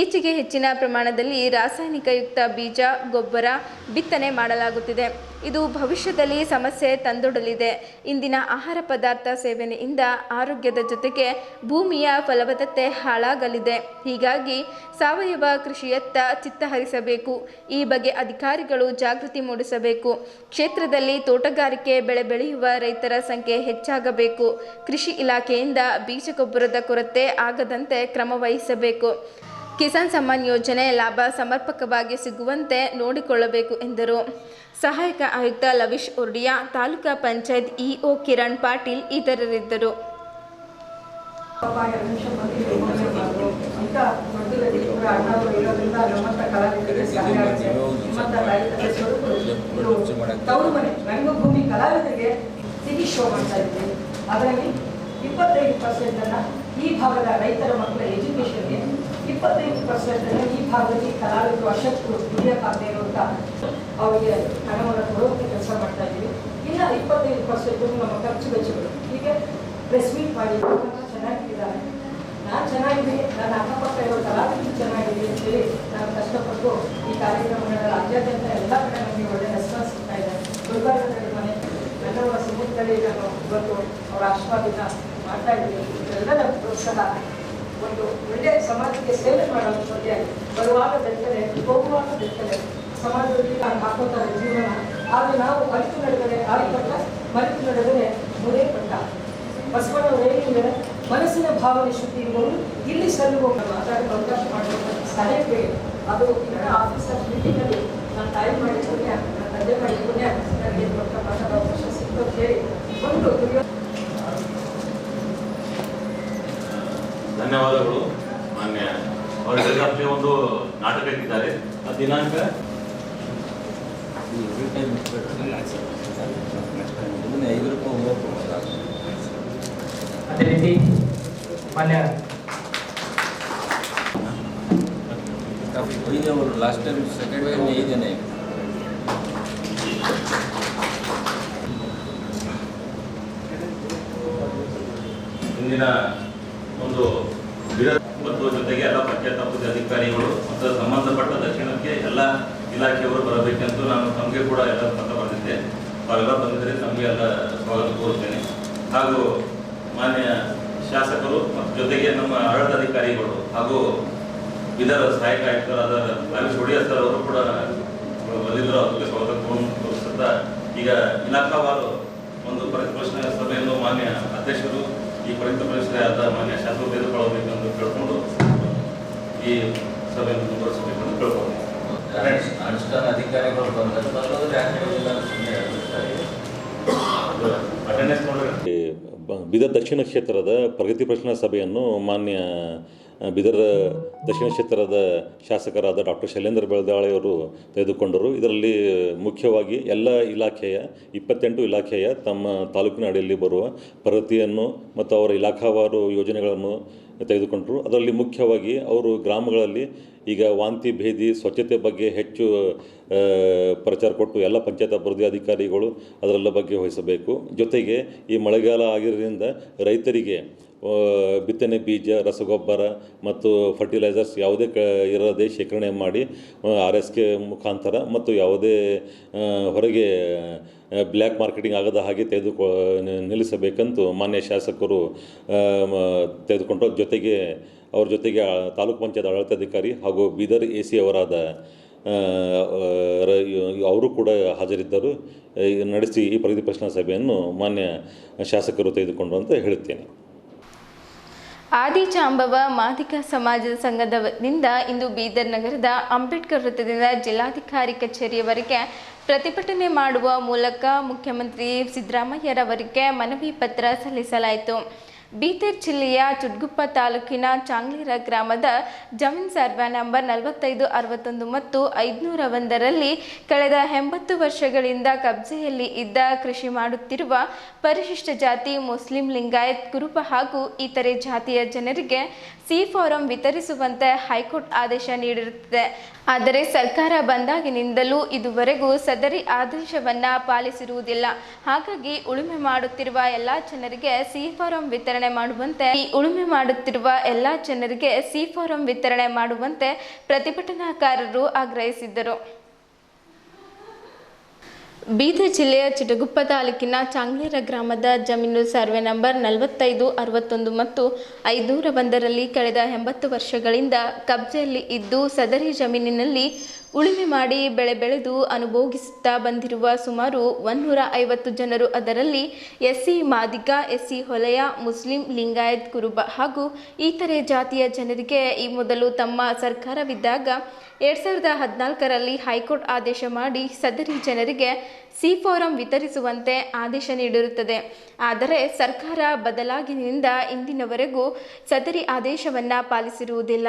Speaker 1: ಈಚೆಗೆ ಹೆಚ್ಚಿನ ಪ್ರಮಾಣದಲ್ಲಿ ರಾಸಾಯನಿಕಯುಕ್ತ ಬೀಜ, ಗೊಬ್ಬರ ಬಿತ್ತನೆ ಮಾಡಲಾಗುತ್ತಿದೆ. ಇದು ಭವಿಷ್ಯದಲ್ಲಿ ಸಮಸ್ಯೆ ತಂದೊಡ್ಡಲಿದೆ. ಇಂದಿನ ಆಹಾರ ಪದಾರ್ಥ ಸೇವನೆಯಿಂದ ಆರೋಗ್ಯದ ಜೊತೆಗೆ ಭೂಮಿಯ ಫಲವತ್ತತೆ ಹಾಳಾಗಲಿದೆ. ಹೀಗಾಗಿ ಸಾವಯವ ಕೃಷಿಯತ್ತ ಚಿತ್ತ ಹರಿಸಬೇಕು. ಈ ಬಗ್ಗೆ ಅಧಿಕಾರಿಗಳು ಜಾಗೃತಿ ಮೂಡಿಸಬೇಕು. ಕ್ಷೇತ್ರದಲ್ಲಿ ತೋಟಗಾರಿಕೆ ಬೆಳೆ ಬೆಳೆಯುವ ರೈತರ ಸಂಖ್ಯೆ ಹೆಚ್ಚಾಗಬೇಕು. ಕೃಷಿ ಇಲಾಖೆಯಿಂದ ಬೀಜ ಗೊಬ್ಬರದ ಕೊರತೆ ಆಗದಂತೆ ಕ್ರಮ ವಹಿಸಬೇಕು. ಕಿಸಾನ್ ಸಮ್ಮಾನ್ ಯೋಜನೆ ಲಾಭ ಸಮರ್ಪಕವಾಗಿ ಸಿಗುವಂತೆ ನೋಡಿಕೊಳ್ಳಬೇಕು ಎಂದರು. ಸಹಾಯಕ ಆಯುಕ್ತ ಲವೀಶ್ ಉರ್ಡಿಯಾ, ತಾಲೂಕಾ ಪಂಚಾಯತ್ ಇಒ ಕಿರಣ್ ಪಾಟೀಲ್ ಇತರರಿದ್ದರು.
Speaker 10: ರಂಗಭೂಮಿ ಕಲಾವಿದರಿಗೆ ಸಿಹಿ ಶೋ ಮಾಡ್ತಾ ಇದ್ದೀವಿ. ಅದರಲ್ಲಿ 25% ಈ ಭಾಗದ ರೈತರ ಮಕ್ಕಳ ಎಜುಕೇಷನ್ಗೆ, 25% ಈ ಭಾಗದಲ್ಲಿ ಕಲಾವಿದರು ಅಶಕ್ತರು ದುಡಿಯೋಕ್ಕಾಗದೇ ಇರುವಂಥ ಅವರಿಗೆ ಹಣವನ್ನು ಕೊಡೋಕ್ಕೆ ಕೆಲಸ ಮಾಡ್ತಾ ಇದ್ದೀವಿ. ಇನ್ನು 25% ನಮ್ಮ ಖರ್ಚು ವೆಚ್ಚಗಳು. ಹೀಗೆ ಪ್ರೆಸ್ ಮೀಟ್ ಮಾಡಿ ಚೆನ್ನಾಗಿದ್ದಾರೆ, ನಾನು ಚೆನ್ನಾಗಿದ್ದೀನಿ, ನನ್ನ ಅಕ್ಕಪಕ್ಕ ಇರೋ ಕಲಾವಿದರು ಚೆನ್ನಾಗಿದೆ ಅಂತೇಳಿ ನಾನು ಕಷ್ಟಪಟ್ಟು ಈ ಕಾರ್ಯಕ್ರಮಗಳ ರಾಜ್ಯಾದ್ಯಂತ ಎಲ್ಲ ಕಡೆ ನಮಗೆ ಒಳ್ಳೆ ರೆಸ್ಪಾನ್ಸ್ ಸಿಗ್ತಾ ಇದೆ. ಗುಲ್ಬರ್ಗದಲ್ಲಿ ಮನೆ ನನ್ನವರ ಸಮುದ್ರದಲ್ಲಿ ನಾನು ಇವತ್ತು ಅವರ ಆಶೀರ್ವಾದನ ಮಾಡ್ತಾ ಇದ್ದೀನಿ. ಇದೆಲ್ಲರ ಪ್ರೋತ್ಸಾಹ ಒಂದು ಒಳ್ಳೆಯ ಸಮಾಜಕ್ಕೆ ಸೇವೆ ಮಾಡೋದ್ರ ಬಗ್ಗೆ ಬರುವಾಗ ಬೆಳ್ತಲೆ, ಹೋಗುವಾಗ ಬೆಳ್ತಲೆ, ಸಮಾಜದಲ್ಲಿ ನಾನು ಹಾಕೋತಾರೆ ಜೀವನ. ಆದರೆ ನಾವು ಅರಿತು ನಡೆದರೆ ಆರಿಪಟ್ಟ, ಮರೆತು ನಡೆದರೆ ಮುರೇ ಪಟ್ಟ. ಬಸವಣ್ಣವರು ಏನಿದೆ, ಮನಸ್ಸಿನ ಭಾವನೆ ಶುದ್ಧಿ ಇರುವವರು ಇಲ್ಲಿ ಸಲ್ಲುವ ಮಾತಾಡಲು ಅವಕಾಶ ಮಾಡುವಂಥ ಸಲಹೆ. ಅದು ನನ್ನ ಆಫೀಸರ್ ಮೀಟಿಂಗಲ್ಲಿ ನಾನು ತಾಯಿ ಮಾಡಿ ಪುಣ್ಯ, ನನ್ನ ತಂದೆ ಮಾಡಿ ಪುಣ್ಯ, ನನಗೆ ದೊಡ್ಡ ಮಾತಾಡೋ ಅವಕಾಶ ಸಿಕ್ತು ಅಂತ ಹೇಳಿ ಒಂದು
Speaker 11: ಧನ್ಯವಾದಗಳು. ಮಾನ್ಯ ಅವರಿಗೆ ಒಂದು ನಾಟಕ ಇಟ್ಟಿದ್ದಾರೆ. ಆ ದಿನಾಂಕ
Speaker 3: ಅದೇ ರೀತಿ ಮಾನ್ಯ
Speaker 12: ಲಾಸ್ಟ್ ಟೈಮ್ ಸೆಕೆಂಡ್ ಟೈಮ್ ಇದೇನೆ.
Speaker 11: ಇಂದಿನ ಒಂದು ಮತ್ತು ಜೊತೆಗೆ ಎಲ್ಲ ಪಂಚಾಯತ್ ಅಭಿವೃದ್ಧಿ ಅಧಿಕಾರಿಗಳು ಮತ್ತು ಸಂಬಂಧಪಟ್ಟ ದಕ್ಷಿಣಕ್ಕೆ ಎಲ್ಲ ಇಲಾಖೆಯವರು ಬರಬೇಕೆಂದು ನಾನು ತಮಗೆ ಕೂಡ ಎಲ್ಲ ಪತ್ರ ಬರೆದಿದ್ದೆ. ಅವೆಲ್ಲ ಬಂದಿದ್ದರೆ ತಮಗೆ ಎಲ್ಲ ಸ್ವಾಗತ ಕೋರುತ್ತೇನೆ. ಹಾಗೂ ಮಾನ್ಯ ಶಾಸಕರು ಮತ್ತು ಜೊತೆಗೆ ನಮ್ಮ ಆಡಳಿತ ಅಧಿಕಾರಿಗಳು ಹಾಗೂ ಬೀದರ್ ಸಹಾಯಕ ಆಯುಕ್ತರಾದ ರಾಮೇಶ್ ಒಡಿಯಾ ಸರ್ ಅವರು ಕೂಡ ಬಂದಿದ್ದರು. ಅದಕ್ಕೆ ಸ್ವಾಗತ ತೋರಿಸುತ್ತಾ ಈಗ ಇಲಾಖಾವಾರು ಒಂದು ಪರಿಪೋಷಣೆ ಸಭೆಯನ್ನು ಮಾನ್ಯ ಅಧ್ಯಕ್ಷರು ಈ ಪರಿಪೋಷಣೆಯಾದ ಮಾನ್ಯ ಶಾಸಕರು ತೆಗೆದುಕೊಳ್ಳಬೇಕೆಂದು ಕೇಳಿಕೊಂಡು ಈ ಸಭೆಯನ್ನು ಮುಂದುವರಿಸಬೇಕೆಂದು ಕೇಳ್ಕೊಂಡು
Speaker 12: ಅನುಷ್ಠಾನ ಅಧಿಕಾರಿಗಳು ಬಂದರೆ
Speaker 11: ಅಟೆಂಡೆನ್ಸ್ ನೋಡಿದ್ರೆ
Speaker 13: ಬೀದರ್ ದಕ್ಷಿಣ ಕ್ಷೇತ್ರದ ಪ್ರಗತಿ ಪರಿಶೀಲನಾ ಸಭೆಯನ್ನು ಮಾನ್ಯ ಬೀದರ್ ದಕ್ಷಿಣ ಕ್ಷೇತ್ರದ ಶಾಸಕರಾದ ಡಾಕ್ಟರ್ ಶೈಲೇಂದ್ರ ಬೆಳದಾಳೆಯವರು ತೆಗೆದುಕೊಂಡರು. ಇದರಲ್ಲಿ ಮುಖ್ಯವಾಗಿ ಎಲ್ಲ ಇಲಾಖೆಯ 28 ಇಲಾಖೆಯ ತಮ್ಮ ತಾಲೂಕಿನ ಅಡಿಯಲ್ಲಿ ಬರುವ ಪ್ರಗತಿಯನ್ನು ಮತ್ತು ಅವರ ಇಲಾಖಾವಾರು ಯೋಜನೆಗಳನ್ನು ತೆಗೆದುಕೊಂಡರು. ಅದರಲ್ಲಿ ಮುಖ್ಯವಾಗಿ ಅವರು ಗ್ರಾಮಗಳಲ್ಲಿ ಈಗ ವಾಂತಿ ಭೇದಿ ಸ್ವಚ್ಛತೆ ಬಗ್ಗೆ ಹೆಚ್ಚು ಪ್ರಚಾರ ಕೊಟ್ಟು ಎಲ್ಲ ಪಂಚಾಯತ್ ಅಭಿವೃದ್ಧಿ ಅಧಿಕಾರಿಗಳು ಅದರೆಲ್ಲ ಬಗ್ಗೆ ವಹಿಸಬೇಕು. ಜೊತೆಗೆ ಈ ಮಳೆಗಾಲ ಆಗಿರೋದ್ರಿಂದ ರೈತರಿಗೆ ಬಿತ್ತನೆ ಬೀಜ, ರಸಗೊಬ್ಬರ ಮತ್ತು ಫರ್ಟಿಲೈಸರ್ಸ್ ಯಾವುದೇ ಇರದೆ ಶೇಖರಣೆ ಮಾಡಿ RSK ಮುಖಾಂತರ ಮತ್ತು ಯಾವುದೇ ಹೊರಗೆ ಬ್ಲ್ಯಾಕ್ ಮಾರ್ಕೆಟಿಂಗ್ ಆಗದ ಹಾಗೆ ನಿಲ್ಲಿಸಬೇಕಂತೂ ಮಾನ್ಯ ಶಾಸಕರು ತೆಗೆದುಕೊಂಡ್ರು. ಜೊತೆಗೆ ಅವ್ರ ಜೊತೆಗೆ ತಾಲೂಕು ಪಂಚಾಯತ್ ಆಡಳಿತಾಧಿಕಾರಿ ಹಾಗೂ ಬೀದರ್ AC ಅವರಾದ ಅವರು ಕೂಡ ಹಾಜರಿದ್ದರು. ನಡೆಸಿ ಈ ಪ್ರಗತಿ ಪರಿಶೀಲನಾ ಸಭೆಯನ್ನು ಮಾನ್ಯ ಶಾಸಕರು ತೆಗೆದುಕೊಂಡ್ರು ಅಂತ ಹೇಳುತ್ತೇನೆ.
Speaker 1: ಆದಿಜಾಂಬವ ಮಾದಿಗ ಸಮಾಜದ ಸಂಘದಿಂದ ಇಂದು ಬೀದರ್ ನಗರದ ಅಂಬೇಡ್ಕರ್ ವೃತ್ತದಿಂದ ಜಿಲ್ಲಾಧಿಕಾರಿ ಕಚೇರಿಯವರೆಗೆ ಪ್ರತಿಭಟನೆ ಮಾಡುವ ಮೂಲಕ ಮುಖ್ಯಮಂತ್ರಿ ಸಿದ್ದರಾಮಯ್ಯರವರಿಗೆ ಮನವಿ ಪತ್ರ ಸಲ್ಲಿಸಲಾಯಿತು. ಬೀದರ್ ಜಿಲ್ಲೆಯ ಚುಡ್ಗುಪ್ಪ ತಾಲೂಕಿನ ಚಾಂಗ್ಲೀರ ಗ್ರಾಮದ ಜಮೀನ್ ಸರ್ವೆ ನಂಬರ್ 45, 61 ಮತ್ತು 501ರಲ್ಲಿ ಕಳೆದ 80 ವರ್ಷಗಳಿಂದ ಕಬ್ಜೆಯಲ್ಲಿ ಇದ್ದ ಕೃಷಿ ಮಾಡುತ್ತಿರುವ ಪರಿಶಿಷ್ಟ ಜಾತಿ, ಮುಸ್ಲಿಂ, ಲಿಂಗಾಯತ್, ಕುರುಬ ಹಾಗೂ ಇತರೆ ಜಾತಿಯ ಜನರಿಗೆ ಸಿ ಫಾರಂ ವಿತರಿಸುವಂತೆ ಹೈಕೋರ್ಟ್ ಆದೇಶ ನೀಡಿರುತ್ತದೆ. ಆದರೆ ಸರ್ಕಾರ ಬಂದಾಗಿನಿಂದಲೂ ಇದುವರೆಗೂ ಸದರಿ ಆದೇಶವನ್ನು ಪಾಲಿಸಿರುವುದಿಲ್ಲ. ಹಾಗಾಗಿ ಉಳುಮೆ ಮಾಡುತ್ತಿರುವ ಎಲ್ಲ ಜನರಿಗೆ ಸಿ ಫಾರಂ ವಿತರಣೆ ಮಾಡುವಂತೆ ಪ್ರತಿಭಟನಾಕಾರರು ಆಗ್ರಹಿಸಿದ್ದರು. ಬೀದರ್ ಜಿಲ್ಲೆಯ ಚಿಟಗುಪ್ಪ ತಾಲೂಕಿನ ಚಾಂಗ್ಲೀರ ಗ್ರಾಮದ ಜಮೀನು ಸರ್ವೆ ನಂಬರ್ 45, 61 ಮತ್ತು 501ರಲ್ಲಿ ಕಳೆದ 80 ವರ್ಷಗಳಿಂದ ಕಬ್ಜೆಯಲ್ಲಿ ಇದ್ದು ಸದರಿ ಜಮೀನಿನಲ್ಲಿ ಉಳುಮೆ ಮಾಡಿ ಬೆಳೆ ಬೆಳೆದು ಅನುಭೋಗಿಸುತ್ತಾ ಬಂದಿರುವ ಸುಮಾರು 150 ಜನರು, ಅದರಲ್ಲಿ SC ಮಾದಿಗ, SC ಹೊಲೆಯ, ಮುಸ್ಲಿಂ, ಲಿಂಗಾಯತ್, ಕುರುಬ ಹಾಗೂ ಇತರೆ ಜಾತಿಯ ಜನರಿಗೆ ಈ ಮೊದಲು ತಮ್ಮ ಸರ್ಕಾರವಿದ್ದಾಗ 2014ರಲ್ಲಿ ಹೈಕೋರ್ಟ್ ಆದೇಶ ಮಾಡಿ ಸದರಿ ಜನರಿಗೆ ಸಿ ಫಾರಂ ವಿತರಿಸುವಂತೆ ಆದೇಶ ನೀಡಿರುತ್ತದೆ. ಆದರೆ ಸರ್ಕಾರ ಬದಲಾಗಿನಿಂದ ಇಂದಿನವರೆಗೂ ಸದರಿ ಆದೇಶವನ್ನು ಪಾಲಿಸಿರುವುದಿಲ್ಲ.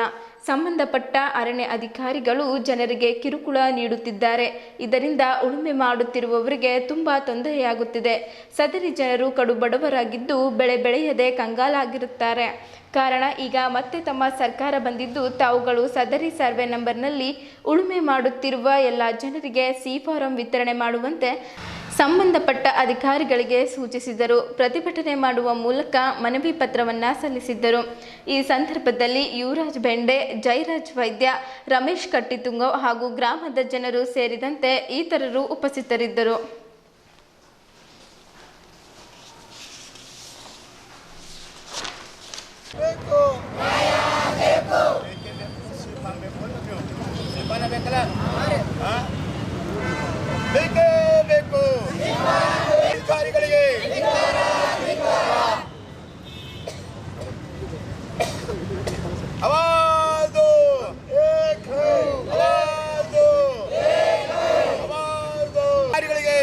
Speaker 1: ಸಂಬಂಧಪಟ್ಟ ಅರಣ್ಯ ಅಧಿಕಾರಿಗಳು ಜನರಿಗೆ ಕಿರುಕುಳ ನೀಡುತ್ತಿದ್ದಾರೆ. ಇದರಿಂದ ಉಳುಮೆ ಮಾಡುತ್ತಿರುವವರಿಗೆ ತುಂಬ ತೊಂದರೆಯಾಗುತ್ತಿದೆ. ಸದರಿ ಜನರು ಕಡು ಬಡವರಾಗಿದ್ದು ಬೆಳೆ ಬೆಳೆಯದೆ ಕಂಗಾಲಾಗಿರುತ್ತಾರೆ. ಕಾರಣ ಈಗ ಮತ್ತೆ ತಮ್ಮ ಸರ್ಕಾರ ಬಂದಿದ್ದು ತಾವುಗಳು ಸದರಿ ಸರ್ವೆ ನಂಬರ್ನಲ್ಲಿ ಉಳುಮೆ ಮಾಡುತ್ತಿರುವ ಎಲ್ಲ ಜನರಿಗೆ ಸಿ ಫಾರಂ ವಿತರಣೆ ಮಾಡುವಂತೆ ಸಂಬಂಧಪಟ್ಟ ಅಧಿಕಾರಿಗಳಿಗೆ ಸೂಚಿಸಿದರು. ಪ್ರತಿಭಟನೆ ಮಾಡುವ ಮೂಲಕ ಮನವಿ ಪತ್ರವನ್ನು ಸಲ್ಲಿಸಿದ್ದರು. ಈ ಸಂದರ್ಭದಲ್ಲಿ ಯುವರಾಜ್ ಬೆಂಡೆ, ಜಯರಾಜ್ ವೈದ್ಯ, ರಮೇಶ್ ಕಟ್ಟಿತುಂಗ ಹಾಗೂ ಗ್ರಾಮದ ಜನರು ಸೇರಿದಂತೆ ಇತರರು ಉಪಸ್ಥಿತರಿದ್ದರು.
Speaker 8: ಅಧಿಕಾರಿಗಳಿಗೆ ಆವಾಜು ಅಧಿಕಾರಿಗಳಿಗೆ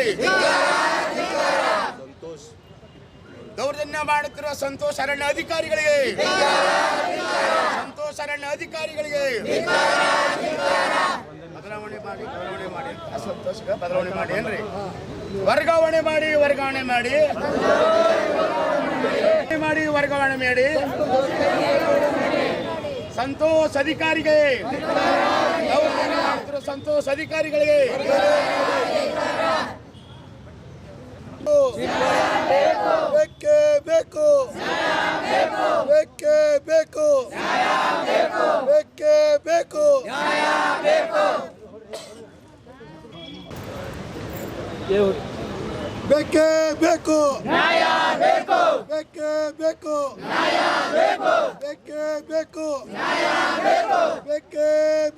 Speaker 8: ದೌರ್ಜನ್ಯ ಮಾಡುತ್ತಿರುವ ಸಂತೋಷ್ ಅರಣ್ಯ ಅಧಿಕಾರಿಗಳಿಗೆ ಬದಲಾವಣೆ ಮಾಡಿ ಸಂತೋಷಕ್ಕೆ ಬದಲಾವಣೆ ಮಾಡಿ ಏನ್ರಿ ವರ್ಗಾವಣೆ ಮಾಡಿ ಸಂತೋಷ್ ಅಧಿಕಾರಿಗೆ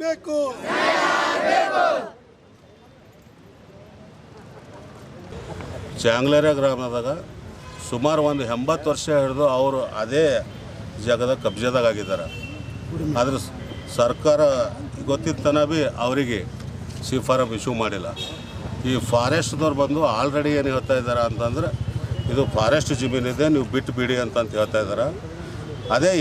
Speaker 8: ಬೇಕು
Speaker 14: ಚಾಂಗ್ಲೇರ ಗ್ರಾಮದಾಗ ಸುಮಾರು ಒಂದು 80 ವರ್ಷ ಹಿಡಿದು ಅವರು ಅದೇ ಜಾಗದಾಗ ಕಬ್ಜಾದಾಗ ಆಗಿದ್ದಾರೆ. ಆದರೆ ಸರ್ಕಾರ ಗೊತ್ತಿತ್ತನ ಭೀ ಅವರಿಗೆ ಶಿಫಾರಂ ಇಶ್ಯೂ ಮಾಡಿಲ್ಲ. ಈ ಫಾರೆಸ್ಟ್ದವ್ರು ಬಂದು ಆಲ್ರೆಡಿ ಏನು ಹೇಳ್ತಾ ಇದ್ದಾರೆ ಅಂತಂದ್ರೆ ಇದು ಫಾರೆಸ್ಟ್ ಜಮೀನಿದೆ, ನೀವು ಬಿಟ್ಟು ಬಿಡಿ ಅಂತ ಹೇಳ್ತಾ ಇದ್ದಾರೆ. ಅದೇ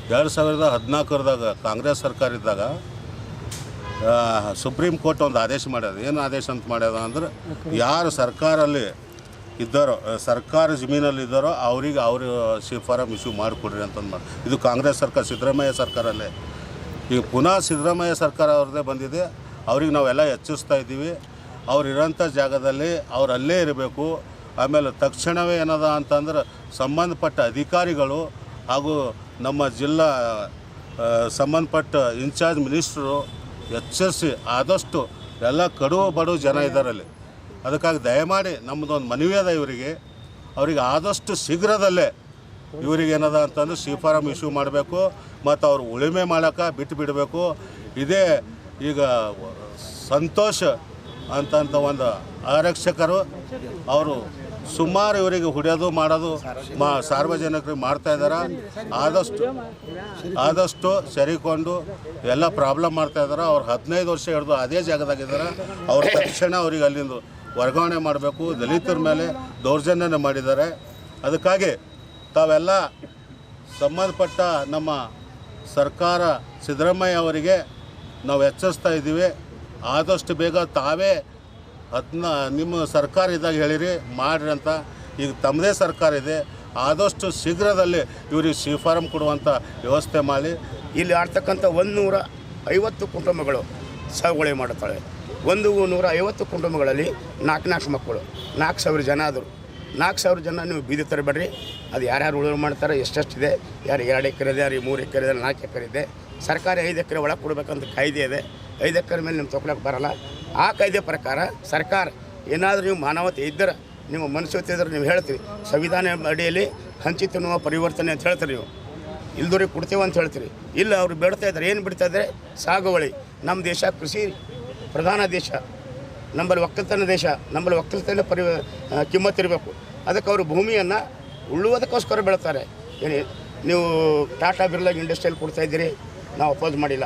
Speaker 14: 2014ದಾಗ ಕಾಂಗ್ರೆಸ್ ಸರ್ಕಾರ ಇದ್ದಾಗ ಸುಪ್ರೀಂ ಕೋರ್ಟ್ ಒಂದು ಆದೇಶ ಮಾಡ್ಯದ. ಏನು ಆದೇಶ ಅಂತ ಮಾಡ್ಯದ ಅಂದ್ರೆ ಯಾರು ಸರ್ಕಾರಲ್ಲಿ ಇದ್ದಾರೋ, ಸರ್ಕಾರ ಜಮೀನಲ್ಲಿ ಇದ್ದಾರೋ ಅವ್ರಿಗೆ ಶಿಫಾರಂ ಇಶ್ಯೂ ಮಾಡಿಕೊಡ್ರಿ ಅಂತಂದು ಮಾಡಿ. ಇದು ಕಾಂಗ್ರೆಸ್ ಸರ್ಕಾರ, ಸಿದ್ದರಾಮಯ್ಯ ಸರ್ಕಾರಲ್ಲೇ. ಈಗ ಪುನಃ ಸಿದ್ದರಾಮಯ್ಯ ಸರ್ಕಾರ ಅವ್ರದ್ದೇ ಬಂದಿದೆ. ಅವ್ರಿಗೆ ನಾವೆಲ್ಲ ಎಚ್ಚರಿಸ್ತಾ ಇದ್ದೀವಿ, ಅವ್ರು ಇರೋಂಥ ಜಾಗದಲ್ಲಿ ಅವ್ರು ಅಲ್ಲೇ ಇರಬೇಕು. ಆಮೇಲೆ ತಕ್ಷಣವೇ ಏನದ ಅಂತಂದ್ರೆ ಸಂಬಂಧಪಟ್ಟ ಅಧಿಕಾರಿಗಳು ಹಾಗೂ ನಮ್ಮ ಜಿಲ್ಲಾ ಸಂಬಂಧಪಟ್ಟ ಇನ್ಚಾರ್ಜ್ ಮಿನಿಸ್ಟ್ರು ಎಚ್ಚರಿಸಿ ಆದಷ್ಟು ಎಲ್ಲ ಬಡವ ಜನ ಇದ್ದಾರಲ್ಲಿ. ಅದಕ್ಕಾಗಿ ದಯಮಾಡಿ ನಮ್ಮದೊಂದು ಮನವಿ ಅದ ಅವರಿಗೆ ಆದಷ್ಟು ಶೀಘ್ರದಲ್ಲೇ ಇವರಿಗೆ ಏನದ ಅಂತಂದ್ರೆ ಶಿಫಾರಂ ಇಶ್ಯೂ ಮಾಡಬೇಕು ಮತ್ತು ಅವ್ರು ಉಳುಮೆ ಮಾಡೋಕೆ ಬಿಟ್ಟು ಬಿಡಬೇಕು. ಇದೇ ಈಗ ಸಂತೋಷ್ ಅಂತಂತ ಒಂದು ಆರಕ್ಷಕರು ಅವರು ಸುಮಾರು ಇವರಿಗೆ ಹೊಡೆಯೋದು ಮಾಡೋದು ಸಾರ್ವಜನಿಕರಿಗೆ ಮಾಡ್ತಾ ಇದ್ದಾರೆ. ಆದಷ್ಟು ಸರಿಕೊಂಡು ಎಲ್ಲ ಪ್ರಾಬ್ಲಮ್ ಮಾಡ್ತಾ ಇದ್ದಾರೆ. ಅವ್ರು 15 ವರ್ಷ ಹಿಡಿದು ಅದೇ ಜಾಗದಾಗಿದ್ದಾರೆ. ಅವ್ರ ತಕ್ಷಣ ಅವ್ರಿಗೆ ಅಲ್ಲಿಂದ ವರ್ಗಾವಣೆ ಮಾಡಬೇಕು. ದಲಿತರ ಮೇಲೆ ದೌರ್ಜನ್ಯ ಮಾಡಿದ್ದಾರೆ. ಅದಕ್ಕಾಗಿ ತಾವೆಲ್ಲ ಸಂಬಂಧಪಟ್ಟ ನಮ್ಮ ಸರ್ಕಾರ ಸಿದ್ದರಾಮಯ್ಯ ಅವರಿಗೆ ನಾವು ಎಚ್ಚರಿಸ್ತಾ ಇದ್ದೀವಿ. ಆದಷ್ಟು ಬೇಗ ತಾವೇ ನಿಮ್ಮ ಸರ್ಕಾರ ಇದ್ದಾಗ ಹೇಳಿರಿ ಮಾಡಿರಿ ಅಂತ. ಈಗ ತಮ್ಮದೇ ಸರ್ಕಾರ ಇದೆ, ಆದಷ್ಟು ಶೀಘ್ರದಲ್ಲಿ ಇವ್ರಿಗೆ ಶಿಫಾರಂ ಕೊಡುವಂಥ ವ್ಯವಸ್ಥೆ ಮಾಡಿ.
Speaker 8: ಇಲ್ಲಿ ಆಡ್ತಕ್ಕಂಥ 150 ಕುಟುಂಬಗಳು ಸಾಗುವಳಿ ಮಾಡುತ್ತಾಳೆ. 150 ಕುಟುಂಬಗಳಲ್ಲಿ 4 ಮಕ್ಕಳು, 4,000 ಜನ ಆದರು. 4,000 ಜನ ನೀವು ಬೀದಿ ತರಬೇಡ್ರಿ. ಅದು ಯಾರ್ಯಾರು ಉಳುಮೆ ಮಾಡ್ತಾರೆ, ಎಷ್ಟೆಷ್ಟಿದೆ, ಯಾರು 2 ಎಕರೆ ಇದೆ, ಯಾರಿಗೆ 3 ಎಕರೆ ಇದೆ, 4 ಎಕರೆ ಇದೆ. ಸರ್ಕಾರ 5 ಎಕರೆ ಒಳಗೆ ಕೊಡಬೇಕಂತ ಕಾಯ್ದೆ ಇದೆ. 5 ಎಕರೆ ಮೇಲೆ ನಿಮ್ಮ ತೊಗೊಳಕ್ಕೆ ಬರೋಲ್ಲ. ಆ ಕಾಯ್ದೆ ಪ್ರಕಾರ ಸರ್ಕಾರ ಏನಾದರೂ ನೀವು ಮಾನವತೆ ಇದ್ದರೆ, ನಿಮ್ಮ ಮನುಷ್ಯತೆ ಇದ್ದರೆ ನೀವು ಹೇಳ್ತೀರಿ. ಸಂವಿಧಾನ ಅಡಿಯಲ್ಲಿ ಹಂಚಿ ತಿನ್ನುವ ಪರಿವರ್ತನೆ ಅಂತ ಹೇಳ್ತೀರಿ. ನೀವು ಇಲ್ದವ್ರಿಗೆ ಕೊಡ್ತೀವಿ ಅಂತ ಹೇಳ್ತೀರಿ. ಇಲ್ಲ, ಅವರು ಬೇಡ್ತಾ ಇದ್ದಾರೆ. ಏನು ಬಿಡ್ತಾ ಇದ್ದಾರೆ? ಸಾಗುವಳಿ. ನಮ್ಮ ದೇಶ ಕೃಷಿ ಪ್ರಧಾನ ದೇಶ, ನಮ್ಮಲ್ಲಿ ಒಕ್ಕಲ್ತನ ದೇಶ, ನಮ್ಮಲ್ಲಿ ಒಕ್ಕಲ್ತನ ಕಿಮ್ಮತ್ತಿರಬೇಕು. ಅದಕ್ಕೆ ಅವರು ಭೂಮಿಯನ್ನು ಉಳುವುದಕ್ಕೋಸ್ಕರ ಬೆಳ್ತಾರೆ. ನೀವು ಟಾಟಾ ಬಿರ್ಲಾ ಇಂಡಸ್ಟ್ರಿಯಲ್ಲಿ ಕೊಡ್ತಾಯಿದ್ದೀರಿ, ನಾವು ಅಪೋಸ್ ಮಾಡಿಲ್ಲ.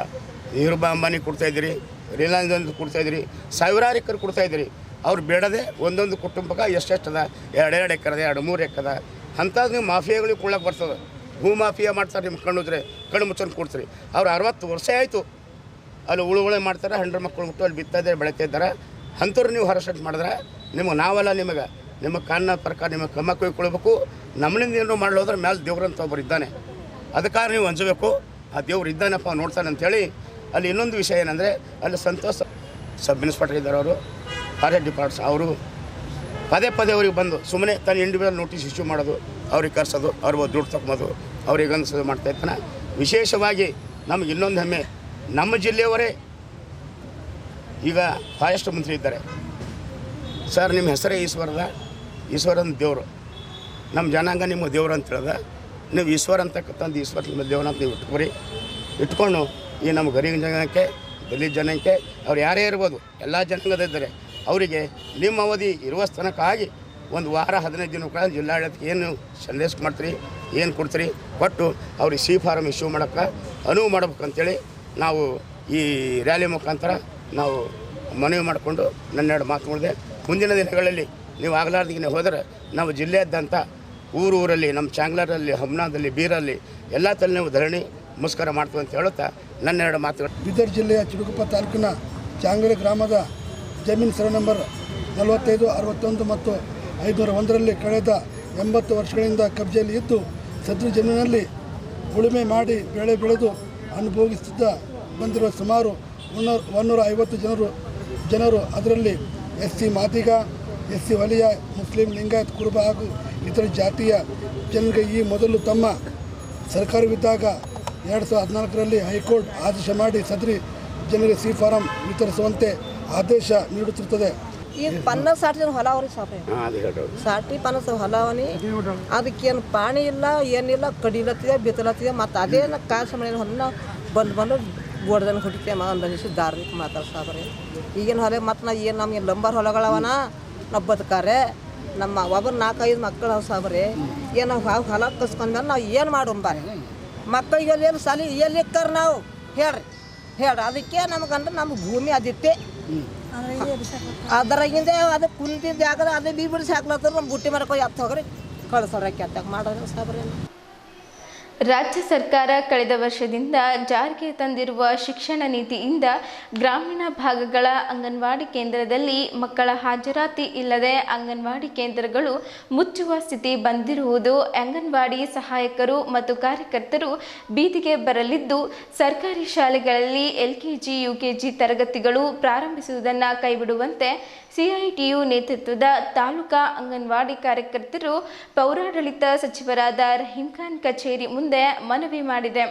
Speaker 8: ಧೀರುಭಾಯ್ ಅಂಬಾನಿ ಕೊಡ್ತಾಯಿದ್ದೀರಿ, ರಿಲಯನ್ಸ್ ಕೊಡ್ತಾಯಿದ್ದೀರಿ, ಸಾವಿರಾರು ಎಕರೆ ಕೊಡ್ತಾಯಿದ್ದೀರಿ. ಅವ್ರು ಬೇಡದೆ ಒಂದೊಂದು ಕುಟುಂಬಕ್ಕೆ ಎಷ್ಟೆಷ್ಟದ, 2 ಎಕರೆ, 2-3 ಎಕರೆ ಅಂಥದ್ದು ನೀವು ಮಾಫಿಯಾಗಳಿಗೆ ಕೊಡ್ಲಕ್ಕೆ ಬರ್ತದೆ. ಭೂ ಮಾಫಿಯಾ ಮಾಡ್ತಾರೆ. ನಿಮ್ಮ ಕಣ್ಣು ಮುಚ್ಚನ್ನು ಕೊಡ್ತೀರಿ. ಅವ್ರು 60 ವರ್ಷ ಆಯಿತು ಅಲ್ಲಿ ಉಳುವಳಿ ಮಾಡ್ತಾರೆ. 100 ಮಕ್ಕಳು ಮುಟ್ಟು ಅಲ್ಲಿ ಬಿತ್ತಿದ್ದಾರೆ, ಬೆಳೀತಾ ಇದ್ದಾರೆ. ಅಂಥವ್ರು ನೀವು ಹರಾಸ್ಮೆಂಟ್ ಮಾಡಿದ್ರೆ ನಾವೆಲ್ಲ ನಿಮ್ಮ ಕಾನೂನ ಪ್ರಕಾರ ನಿಮಗೆ ಕ್ರಮ ಕೈಗೊಳ್ಬೇಕು. ನಮ್ಮನಿಂದ ಏನೋ ಮಾಡಲೋದ್ರೆ ಮೇಲೆ ದೇವ್ರಂತ ಒಬ್ಬರು ಇದ್ದಾನೆ. ಅದಕ್ಕಾಗಿ ನೀವು ಹಂಚಬೇಕು. ಆ ದೇವ್ರು ಇದ್ದಾನಪ್ಪ, ನೋಡ್ತಾನೆ ಅಂಥೇಳಿ. ಅಲ್ಲಿ ಇನ್ನೊಂದು ವಿಷಯ ಏನಂದರೆ, ಅಲ್ಲಿ ಸಂತೋಷ್ ಸಬ್ ಇನ್ಸ್ಪೆಕ್ಟರ್ ಇದ್ದಾರೆ, ಅವರು ಫಾರೆಸ್ಟ್ ಡಿಪಾರ್ಟ್ಸ್. ಅವರು ಪದೇ ಅವ್ರಿಗೆ ಬಂದು ಸುಮ್ಮನೆ ತನ್ನ ಇಂಡಿವಿಜುವಲ್ ನೋಟಿಸ್ ಇಶ್ಯೂ ಮಾಡೋದು, ಅವ್ರಿಗೆ ಕರ್ಸೋದು, ಅವ್ರಿಗೆ ದುಡ್ಡು ತಗೊಂಬೋದು, ಅವ್ರಿಗೆ ಅನ್ಸೋದು ಮಾಡ್ತಾ ಇರ್ತಾನೆ. ವಿಶೇಷವಾಗಿ ನಮಗೆ ಇನ್ನೊಂದು ಹೆಮ್ಮೆ, ನಮ್ಮ ಜಿಲ್ಲೆಯವರೇ ಈಗ ಫಾರೆಸ್ಟ್ ಮಂತ್ರಿ ಇದ್ದಾರೆ. ಸರ್, ನಿಮ್ಮ ಹೆಸರೇ ಈಶ್ವರನ ದೇವರು, ನಮ್ಮ ಜನಾಂಗ ನಿಮ್ಮ ದೇವರು ಅಂತ ಹೇಳ್ದ. ನೀವು ಈಶ್ವರ ಅಂತಕ್ಕಂಥದ್ದು ಈಶ್ವರ ನಿಮ್ಮ ದೇವ್ರ ಅಂತ ನೀವು ಇಟ್ಕೊಂಡು ಈ ನಮ್ಮ ಗರೀಬ್ ಜನಾಂಗಕ್ಕೆ, ದಲಿತ ಜನಾಂಗಕ್ಕೆ, ಅವ್ರು ಯಾರೇ ಇರ್ಬೋದು, ಎಲ್ಲ ಜನಾಂಗದಿದ್ದಾರೆ, ಅವರಿಗೆ ನಿಮ್ಮ ಅವಧಿ ಇರುವ ಸ್ಥಾನಕ್ಕಾಗಿ 1 ವಾರ 15 ದಿನಗಳ ಜಿಲ್ಲಾಡಳಿತಕ್ಕೆ ಏನು ಸಂದೇಶ ಮಾಡ್ತೀರಿ, ಏನು ಕೊಡ್ತೀರಿ ಕೊಟ್ಟು ಅವ್ರಿಗೆ ಶಿಫಾರಂ ಇಶ್ಯೂ ಮಾಡೋಕ್ಕೆ ಅನುವು ಮಾಡ್ಬೇಕಂತೇಳಿ ನಾವು ಈ ರ್ಯಾಲಿ ಮುಖಾಂತರ ನಾವು ಮನವಿ ಮಾಡಿಕೊಂಡು 2 ಮಾತು ಮಾಡಿದೆ. ಮುಂದಿನ ದಿನಗಳಲ್ಲಿ
Speaker 15: ನೀವು ಆಗಲಾರ್ದಿಗೆ ಹೋದರೆ ನಾವು ಜಿಲ್ಲೆಯಾದ್ಯಂತ ಊರಲ್ಲಿ ನಮ್ಮ ಚಾಂಗ್ಲರಲ್ಲಿ, ಹಮ್ನಾದಲ್ಲಿ, ಬೀರಲ್ಲಿ ಎಲ್ಲ ತಲೆ ನೀವು ಧರಣಿ ಮುಸ್ಕರ ಮಾಡ್ತೀವಿ ಅಂತ ಹೇಳುತ್ತಾ ನನ್ನ 2 ಮಾತುಗಳು.
Speaker 5: ಬೀದರ್ ಜಿಲ್ಲೆಯ ಚಿಡುಗುಪ್ಪ ತಾಲೂಕಿನ ಚಾಂಗಳಿ ಗ್ರಾಮದ ಜಮೀನು ಸರ್ವೆ ನಂಬರ್ 45, 61 ಮತ್ತು 501ರಲ್ಲಿ ಕಳೆದ 80 ವರ್ಷಗಳಿಂದ ಕಬ್ಜೆಯಲ್ಲಿ ಇದ್ದು ಸದೃ ಜಮೀನಿನಲ್ಲಿ ಉಳುಮೆ ಮಾಡಿ ಬೆಳೆ ಬೆಳೆದು ಅನುಭೋಗಿಸುತ್ತಾ ಬಂದಿರುವ ಸುಮಾರು 150 ಜನರು ಅದರಲ್ಲಿ SC ಮಾದಿಗ, SC ವಲಯ, ಮುಸ್ಲಿಂ, ಲಿಂಗಾಯತ್, ಕುರುಬ ಹಾಗೂ ಇತರ ಜಾತಿಯ ಜನರಿಗೆ ಈ ಮೊದಲು ತಮ್ಮ ಸರ್ಕಾರವಿದ್ದಾಗ 2014ರಲ್ಲಿ ಹೈಕೋರ್ಟ್ ಆದೇಶ ಮಾಡಿ ಸದರಿ ಜನರಿಗೆ ಸಿ ಫಾರಂ ವಿತರಿಸುವಂತೆ ಆದೇಶ ನೀಡುತ್ತಿರುತ್ತದೆ.
Speaker 10: ಈಗ 50-60 ಜನ ಹೊಲ ಅವ್ರಿಗೆ ಸಾಪ್ರಿ 60-50 ಹೊಲ ಅವನಿ ಅದಕ್ಕೇನು ಪಾಣಿ ಇಲ್ಲ ಏನಿಲ್ಲ, ಕಡಿಲತ್ತಿದೆ ಬಿತ್ತಲತ್ತಿದೆ ಮತ್ತು ಅದೇನು ಕಾಸು ಮನೆ ಹೊಲ ಬಂದು ಗೋಡ್ದನ್ನು ಹೊಡಿತೆ ಅಂದಿಸಿ ದಾರಿ ಮಾತಾಡ್ಸಾಬ್ರಿ. ಈಗಿನ ಹೊಲ ಮತ್ತು ನಾ ಏನು ನಮಗೆ ಲಂಬರ್ ಹೊಲಗಳವನ ನಾವು ಬದುಕಾರೆ ನಮ್ಮ ಒಬ್ಬರು 4-5 ಮಕ್ಕಳು ಸಾಬ್ರಿ. ಏನು ಹೊಲ ಕಸ್ಕೊಂಡ್ಮೇಲೆ ನಾವು ಏನು ಮಾಡೋಂಬಾರಿ ಮಕ್ಕಳಿಗೆ ಏನು ಸಾಲಿ ಎಲ್ಲಿ ಇಕ್ಕಾರ ನಾವು ಹೇಳ್ರಿ ಅದಕ್ಕೆ ನಮಗಂದ್ರೆ ನಮ್ಮ ಭೂಮಿ ಅದಿತ್ತೆ ಅದರಾಗಿಂದ ಅದು ಕುಂತಿದ್ದ ಜಾಗ ಅದೇ ಬಿಡಿಸಿ ಹಾಕ್ಲತ್ತಾರ ನಮ್ಮ ಬುಟ್ಟಿ ಮರಕ್ಕೆ ಎತ್ತ ಹೋಗ್ರಿ ಕಳ್ಸೋರ ಕೆತ್ತಾಗ ಮಾಡೋದು ಸಾಬ್ರಿ.
Speaker 1: ರಾಜ್ಯ ಸರ್ಕಾರ ಕಳೆದ ವರ್ಷದಿಂದ ಜಾರಿಗೆ ತಂದಿರುವ ಶಿಕ್ಷಣ ನೀತಿಯಿಂದ ಗ್ರಾಮೀಣ ಭಾಗಗಳ ಅಂಗನವಾಡಿ ಕೇಂದ್ರದಲ್ಲಿ ಮಕ್ಕಳ ಹಾಜರಾತಿ ಇಲ್ಲದೆ ಅಂಗನವಾಡಿ ಕೇಂದ್ರಗಳು ಮುಚ್ಚುವ ಸ್ಥಿತಿ ಬಂದಿರುವುದು ಅಂಗನವಾಡಿ ಸಹಾಯಕರು ಮತ್ತು ಕಾರ್ಯಕರ್ತರು ಬೀದಿಗೆ ಬರಲಿದ್ದು, ಸರ್ಕಾರಿ ಶಾಲೆಗಳಲ್ಲಿ LKG, UKG ತರಗತಿಗಳು ಪ್ರಾರಂಭಿಸುವುದನ್ನು ಕೈಬಿಡುವಂತೆ CITU ನೇತೃತ್ವದ ತಾಲೂಕಾ ಅಂಗನವಾಡಿ ಕಾರ್ಯಕರ್ತರು ಪೌರಾಡಳಿತ ಸಚಿವರಾದ ರಹೀಂ ಖಾನ್ ಕಚೇರಿ ಮುಂದೆ ಮನವಿ ಮಾಡಿದೆ.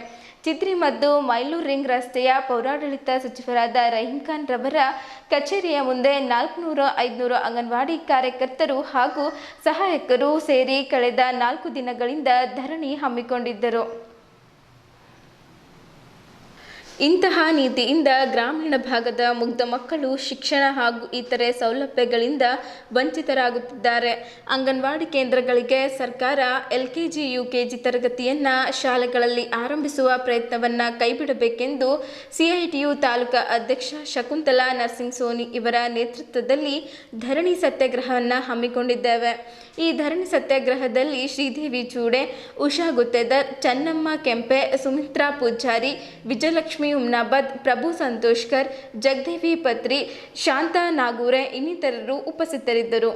Speaker 1: ಚಿದ್ರಿ ಮತ್ತು ಮೈಲೂರು ರಿಂಗ್ ರಸ್ತೆಯ ಪೌರಾಡಳಿತ ಸಚಿವರಾದ ರಹೀಂ ಖಾನ್ ರವರ ಕಚೇರಿಯ ಮುಂದೆ 400-500 ಅಂಗನವಾಡಿ ಕಾರ್ಯಕರ್ತರು ಹಾಗೂ ಸಹಾಯಕರು ಸೇರಿ ಕಳೆದ 4 ದಿನಗಳಿಂದ ಧರಣಿ ಹಮ್ಮಿಕೊಂಡಿದ್ದರು. ಇಂತಹ ನೀತಿಯಿಂದ ಗ್ರಾಮೀಣ ಭಾಗದ ಮುಗ್ಧ ಮಕ್ಕಳು ಶಿಕ್ಷಣ ಹಾಗೂ ಇತರೆ ಸೌಲಭ್ಯಗಳಿಂದ ವಂಚಿತರಾಗುತ್ತಿದ್ದಾರೆ. ಅಂಗನವಾಡಿ ಕೇಂದ್ರಗಳಿಗೆ ಸರ್ಕಾರ LKG, UKG ತರಗತಿಯನ್ನು ಶಾಲೆಗಳಲ್ಲಿ ಆರಂಭಿಸುವ ಪ್ರಯತ್ನವನ್ನು ಕೈಬಿಡಬೇಕೆಂದು CITU ತಾಲೂಕಾ ಅಧ್ಯಕ್ಷ ಶಕುಂತಲಾ ನರ್ಸಿಂಗ್ ಸೋನಿ ಇವರ ನೇತೃತ್ವದಲ್ಲಿ ಧರಣಿ ಸತ್ಯಾಗ್ರಹವನ್ನು ಹಮ್ಮಿಕೊಂಡಿದ್ದೇವೆ. ಈ ಧರಣಿ ಸತ್ಯಾಗ್ರಹದಲ್ಲಿ ಶ್ರೀದೇವಿ ಚೂಡೆ, ಉಷಾ ಗುತ್ತೇದಾರ್, ಚನ್ನಮ್ಮ ಕೆಂಪೆ, ಸುಮಿತ್ರಾ ಪೂಜಾರಿ, ವಿಜಯಲಕ್ಷ್ಮಿ ಹುಮ್ನಾಬಾದ್, ಪ್ರಭು ಸಂತೋಷ್ಕರ್, ಜಗದೇವಿ ಪತ್ರಿ, ಶಾಂತಾ ನಾಗೂರೆ ಇನ್ನಿತರರು ಉಪಸ್ಥಿತರಿದ್ದರು.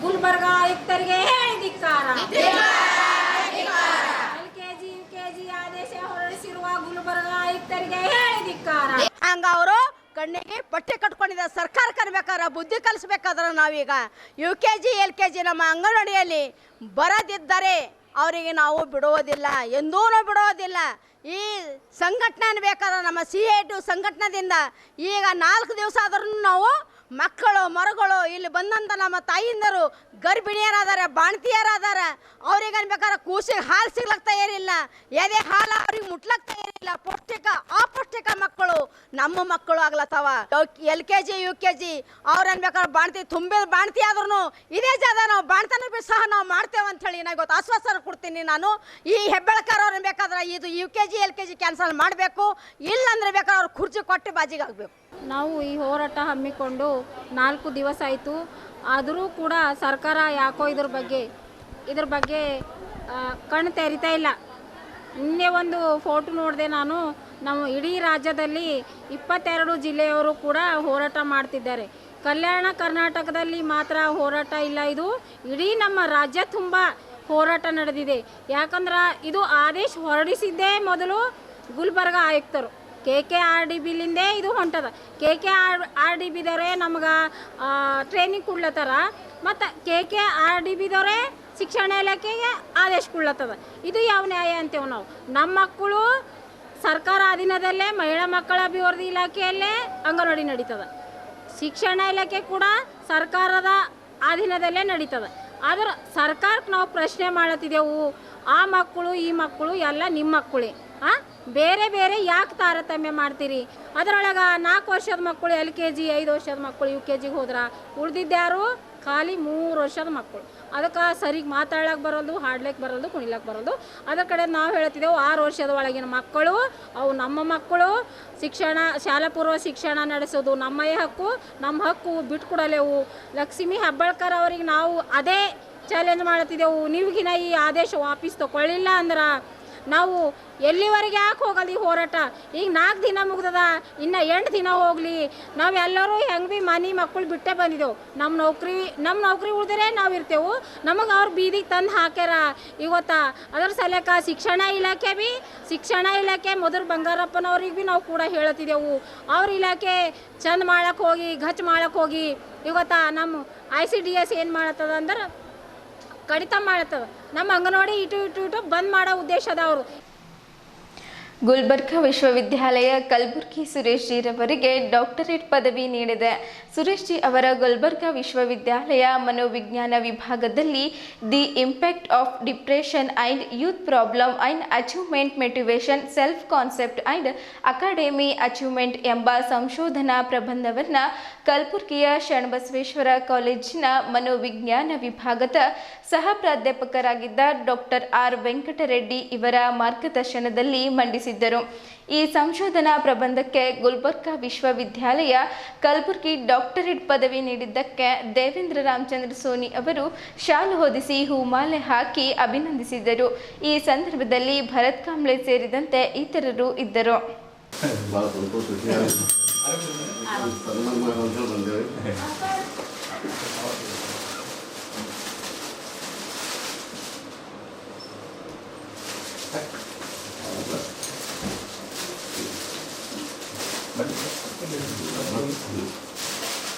Speaker 16: ಗುಲ್ಬರ್ಗ ಆಯುಕ್ತರಿಗೆ ಹೇಳಿದಿಕ್ಕಾರ. LKG, UKG ಆದೇಶ ಹೊರಡಿಸಿರುವ ಗುಲ್ಬರ್ಗ ಆಯುಕ್ತರಿಗೆ ಹೇಳಿದಿಕ್ಕಾರ. ಹಂಗ ಅವರು
Speaker 17: ಕಣ್ಣಿಗೆ ಬಟ್ಟೆ ಕಟ್ಕೊಂಡಿದ್ದಾರೆ. ಸರ್ಕಾರ ಕರ್ಬೇಕಾದ್ರೆ ಬುದ್ಧಿ ಕಲಿಸ್ಬೇಕಾದ್ರೆ ನಾವೀಗ UKG LKG ನಮ್ಮ ಅಂಗನವಾಡಿಯಲ್ಲಿ ಬರದಿದ್ದರೆ ಅವರಿಗೆ ನಾವು ಬಿಡುವುದಿಲ್ಲ, ಎಂದೂ ಬಿಡುವುದಿಲ್ಲ. ಈ ಸಂಘಟನೆ ಬೇಕಾದ್ರೆ ನಮ್ಮ CITU ಸಂಘಟನೆದಿಂದ ಈಗ 4 ದಿವಸ ಆದ್ರೂ ನಾವು ಮಕ್ಕಳು ಮರುಗಳು ಇಲ್ಲಿ ಬಂದಂಥ ನಮ್ಮ ತಾಯಿಂದರು ಗರ್ಭಿಣಿಯರಾದಾರೆ, ಬಾಣತಿಯರಾದಾರೆ, ಅವ್ರಿಗೆ ಅನ್ಬೇಕಾದ್ರೆ ಕೂಸಿಗೆ ಹಾಲು ಸಿಗ್ಲಕ್ಕೆ ತಯಾರಿಲ್ಲ, ಎದೆ ಹಾಲು ಅವ್ರಿಗೆ ಮುಟ್ಲಕ್ಕೆ ತಯಾರಿಲ್ಲ. ಅಪೌಷ್ಟಿಕ ಮಕ್ಕಳು ನಮ್ಮ ಮಕ್ಕಳು ಆಗ್ಲತ್ತವ. LKG UKG ಅವ್ರು ಅನ್ಬೇಕಾದ್ರೆ ಬಾಣ್ತಿ ತುಂಬಿ ಬಾಣ್ತಿ ಆದ್ರೂ ಇದೇ ಜಾಗ ನಾವು ಬಾಣ್ತನ ಸಹ ನಾವು ಮಾಡ್ತೇವೆ ಅಂಥೇಳಿ ನಾನು ಇವತ್ತು ಆಶ್ವಾಸನೆ ಕೊಡ್ತೀನಿ. ನಾನು ಈ ಹೆಬ್ಬೆಳಕರ್ ಅವ್ರು ಬೇಕಾದ್ರೆ ಇದು UKG LKG ಕ್ಯಾನ್ಸಲ್ ಮಾಡಬೇಕು, ಇಲ್ಲಂದ್ರೆ ಬೇಕಾದ್ರೆ ಅವ್ರು ಕುರ್ಚಿ ಕೊಟ್ಟು ಬಾಜಿಗೆ ಆಗಬೇಕು.
Speaker 16: ನಾವು ಈ ಹೋರಾಟ ಹಮ್ಮಿಕೊಂಡು 4 ದಿವಸ ಆಯಿತು. ಆದರೂ ಕೂಡ ಸರ್ಕಾರ ಯಾಕೋ ಇದ್ರ ಬಗ್ಗೆ ಕಣ್ಣು ತೆರಿತಾ ಇಲ್ಲ. ನಿನ್ನೆ ಒಂದು ಫೋಟೋ ನೋಡಿದೆ ನಾನು. ನಮ್ಮ ಇಡೀ ರಾಜ್ಯದಲ್ಲಿ 22 ಜಿಲ್ಲೆಯವರು ಕೂಡ ಹೋರಾಟ ಮಾಡ್ತಿದ್ದಾರೆ. ಕಲ್ಯಾಣ ಕರ್ನಾಟಕದಲ್ಲಿ ಮಾತ್ರ ಹೋರಾಟ ಇಲ್ಲ, ಇದು ಇಡೀ ನಮ್ಮ ರಾಜ್ಯ ತುಂಬ ಹೋರಾಟ ನಡೆದಿದೆ. ಯಾಕಂದ್ರೆ ಇದು ಆದೇಶ ಹೊರಡಿಸಿದ್ದೇ ಮೊದಲು ಗುಲ್ಬರ್ಗ ಆಯುಕ್ತರು. KKRDBಲಿಂದೇ ಇದು ಹೊಂಟದ. KKRDBದವರೇ ನಮ್ಗೆ ಟ್ರೈನಿಂಗ್ ಕೊಡ್ಲತ್ತಾರ, ಮತ್ತು KKRDBದವರೇ ಶಿಕ್ಷಣ ಇಲಾಖೆಗೆ ಆದೇಶ ಕೊಡ್ಲತ್ತದ. ಇದು ಯಾವ ನ್ಯಾಯ ಅಂತೇವೆ ನಾವು? ನಮ್ಮ ಮಕ್ಕಳು ಸರ್ಕಾರ ಅಧೀನದಲ್ಲೇ ಮಹಿಳಾ ಮಕ್ಕಳ ಅಭಿವೃದ್ಧಿ ಇಲಾಖೆಯಲ್ಲೇ ಅಂಗನವಾಡಿ ನಡೀತದೆ. ಶಿಕ್ಷಣ ಇಲಾಖೆ ಕೂಡ ಸರ್ಕಾರದ ಅಧೀನದಲ್ಲೇ ನಡೀತದೆ. ಆದ್ರೆ ಸರ್ಕಾರಕ್ಕೆ ನಾವು ಪ್ರಶ್ನೆ ಮಾಡತ್ತಿದ್ದೆವು, ಆ ಮಕ್ಕಳು ಈ ಮಕ್ಕಳು ಎಲ್ಲ ನಿಮ್ಮ ಮಕ್ಕಳೇ, ಬೇರೆ ಬೇರೆ ಯಾಕೆ ತಾರತಮ್ಯ ಮಾಡ್ತೀರಿ? ಅದರೊಳಗೆ 4 ವರ್ಷದ ಮಕ್ಕಳು LKG, 5 ವರ್ಷದ ಮಕ್ಕಳು UKGಗೆ ಹೋದ್ರೆ ಉಳಿದಿದ್ದ್ಯಾರು ಖಾಲಿ 3 ವರ್ಷದ ಮಕ್ಕಳು. ಅದಕ್ಕೆ ಸರಿಗೆ ಮಾತಾಡ್ಲಿಕ್ಕೆ ಬರೋದು, ಹಾಡ್ಲಿಕ್ಕೆ ಬರೋದು, ಕುಣಿಲಕ್ಕೆ ಬರೋದು. ಅದರ ಕಡೆ ನಾವು ಹೇಳ್ತಿದ್ದೆವು 6 ವರ್ಷದ ಒಳಗಿನ ಮಕ್ಕಳು ಅವು ನಮ್ಮ ಮಕ್ಕಳು, ಶಿಕ್ಷಣ ಶಾಲಾ ಪೂರ್ವ ಶಿಕ್ಷಣ ನಡೆಸೋದು ನಮ್ಮ ಹಕ್ಕು ಬಿಟ್ಕೊಡಲೇವು. ಲಕ್ಷ್ಮೀ ಹೆಬ್ಬಾಳ್ಕರ್ ಅವ್ರಿಗೆ ನಾವು ಅದೇ ಚಾಲೆಂಜ್ ಮಾಡ್ತಿದ್ದೆವು, ನೀವಿಗಿನ ಈ ಆದೇಶ ವಾಪಸ್ ತಗೊಳ್ಳಿಲ್ಲ ಅಂದ್ರೆ ನಾವು ಎಲ್ಲಿವರೆಗೆ ಯಾಕೆ ಹೋಗಲ್ಲ ಈ ಹೋರಾಟ? ಈಗ 4 ದಿನ ಮುಗ್ದದ, ಇನ್ನು 8 ದಿನ ಹೋಗಲಿ. ನಾವೆಲ್ಲರೂ ಹೆಂಗೆ ಭೀ ಮನೆ ಮಕ್ಕಳು ಬಿಟ್ಟೇ ಬಂದಿದ್ದೆವು. ನಮ್ಮ ನೌಕರಿ ಉಳಿದ್ರೆ ನಾವು ಇರ್ತೇವೆ, ನಮಗೆ ಅವ್ರು ಬೀದಿಗೆ ತಂದು ಹಾಕ್ಯಾರ ಇವತ್ತು. ಅದರ ಸಲಕ ಶಿಕ್ಷಣ ಇಲಾಖೆ ಮೊದಲು ಬಂಗಾರಪ್ಪನವ್ರಿಗೆ ಭೀ ನಾವು ಕೂಡ ಹೇಳ್ತಿದ್ದೆವು, ಅವ್ರ ಇಲಾಖೆ ಚಂದ ಮಾಡಕ್ಕೆ ಹೋಗಿ ಗಚ್ ಮಾಡಕ್ಕೆ ಹೋಗಿ ಇವತ್ತು ನಮ್ಮ ICDS ಏನು ಮಾಡತ್ತದ ಅಂದ್ರೆ ಕಡಿತ ಮಾಡತ್ತದ. ನಮ್ಮ ಅಂಗನವಾಡಿ ಇಟು ಬಂದ್ ಮಾಡೋ ಉದ್ದೇಶದ ಅವರು.
Speaker 1: ಗುಲ್ಬರ್ಗಾ ವಿಶ್ವವಿದ್ಯಾಲಯ ಕಲಬುರ್ಗಿ ಸುರೇಶ್ ಜಿರವರಿಗೆ ಡಾಕ್ಟರೇಟ್ ಪದವಿ ನೀಡಿದೆ. ಸುರೇಶ್ ಜಿ ಅವರ ಗುಲ್ಬರ್ಗಾ ವಿಶ್ವವಿದ್ಯಾಲಯ ಮನೋವಿಜ್ಞಾನ ವಿಭಾಗದಲ್ಲಿ the impact of depression and youth problem and achievement motivation self concept and academy achievement ಎಂಬ ಸಂಶೋಧನಾ ಪ್ರಬಂಧವನ್ನು ಕಲಬುರ್ಗಿಯ ಶರಣಬಸವೇಶ್ವರ ಕಾಲೇಜಿನ ಮನೋವಿಜ್ಞಾನ ವಿಭಾಗದ ಸಹ ಪ್ರಾಧ್ಯಾಪಕರಾಗಿದ್ದ ಡಾಕ್ಟರ್ R ವೆಂಕಟರೆಡ್ಡಿ ಇವರ ಮಾರ್ಗದರ್ಶನದಲ್ಲಿ ಮಂಡಿಸಿದ್ದರು. ಈ ಸಂಶೋಧನಾ ಪ್ರಬಂಧಕ್ಕೆ ಗುಲ್ಬರ್ಗಾ ವಿಶ್ವವಿದ್ಯಾಲಯ ಕಲಬುರ್ಗಿ ಡಾಕ್ಟರೇಟ್ ಪದವಿ ನೀಡಿದ್ದಕ್ಕೆ ದೇವೇಂದ್ರ ರಾಮಚಂದ್ರ ಸೋನಿ ಅವರು ಶಾಲು ಹೊದಿಸಿ ಹೂಮಾಲೆ ಹಾಕಿ ಅಭಿನಂದಿಸಿದರು. ಈ ಸಂದರ್ಭದಲ್ಲಿ ಭರತ್ ಕಾಂಬ್ಳೆ ಸೇರಿದಂತೆ ಇತರರು ಇದ್ದರು.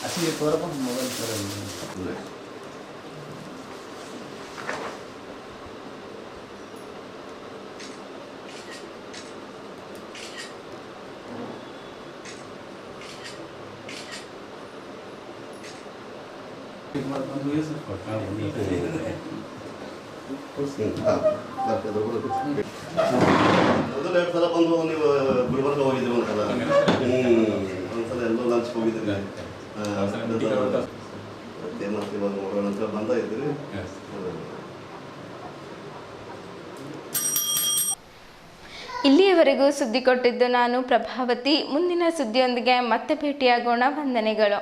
Speaker 12: así de todo vamos a mover
Speaker 18: ಮೊದಲು 2 ಸಲ ಬಂದು ನೀವು ಗುಲ್ಬರ್ಗ ಹೋಗಿದ್ದೀವಿ ಅಂತಲ್ಲ, ಒಂದ್ಸಲ ಎಲ್ಲೋ ಲಂಚ್ ಹೋಗಿದ್ದೀವಿ, ಮತ್ತೆ ಇವಾಗ ನೋಡೋಣ ಅಂತ ಬಂದ ಇದ್ರಿ.
Speaker 1: ಇಲ್ಲಿಯವರೆಗೂ ಸುದ್ದಿ ಕೊಟ್ಟಿದ್ದು ನಾನು ಪ್ರಭಾವತಿ. ಮುಂದಿನ ಸುದ್ದಿಯೊಂದಿಗೆ ಮತ್ತೆ ಭೇಟಿಯಾಗೋಣ. ವಂದನೆಗಳು.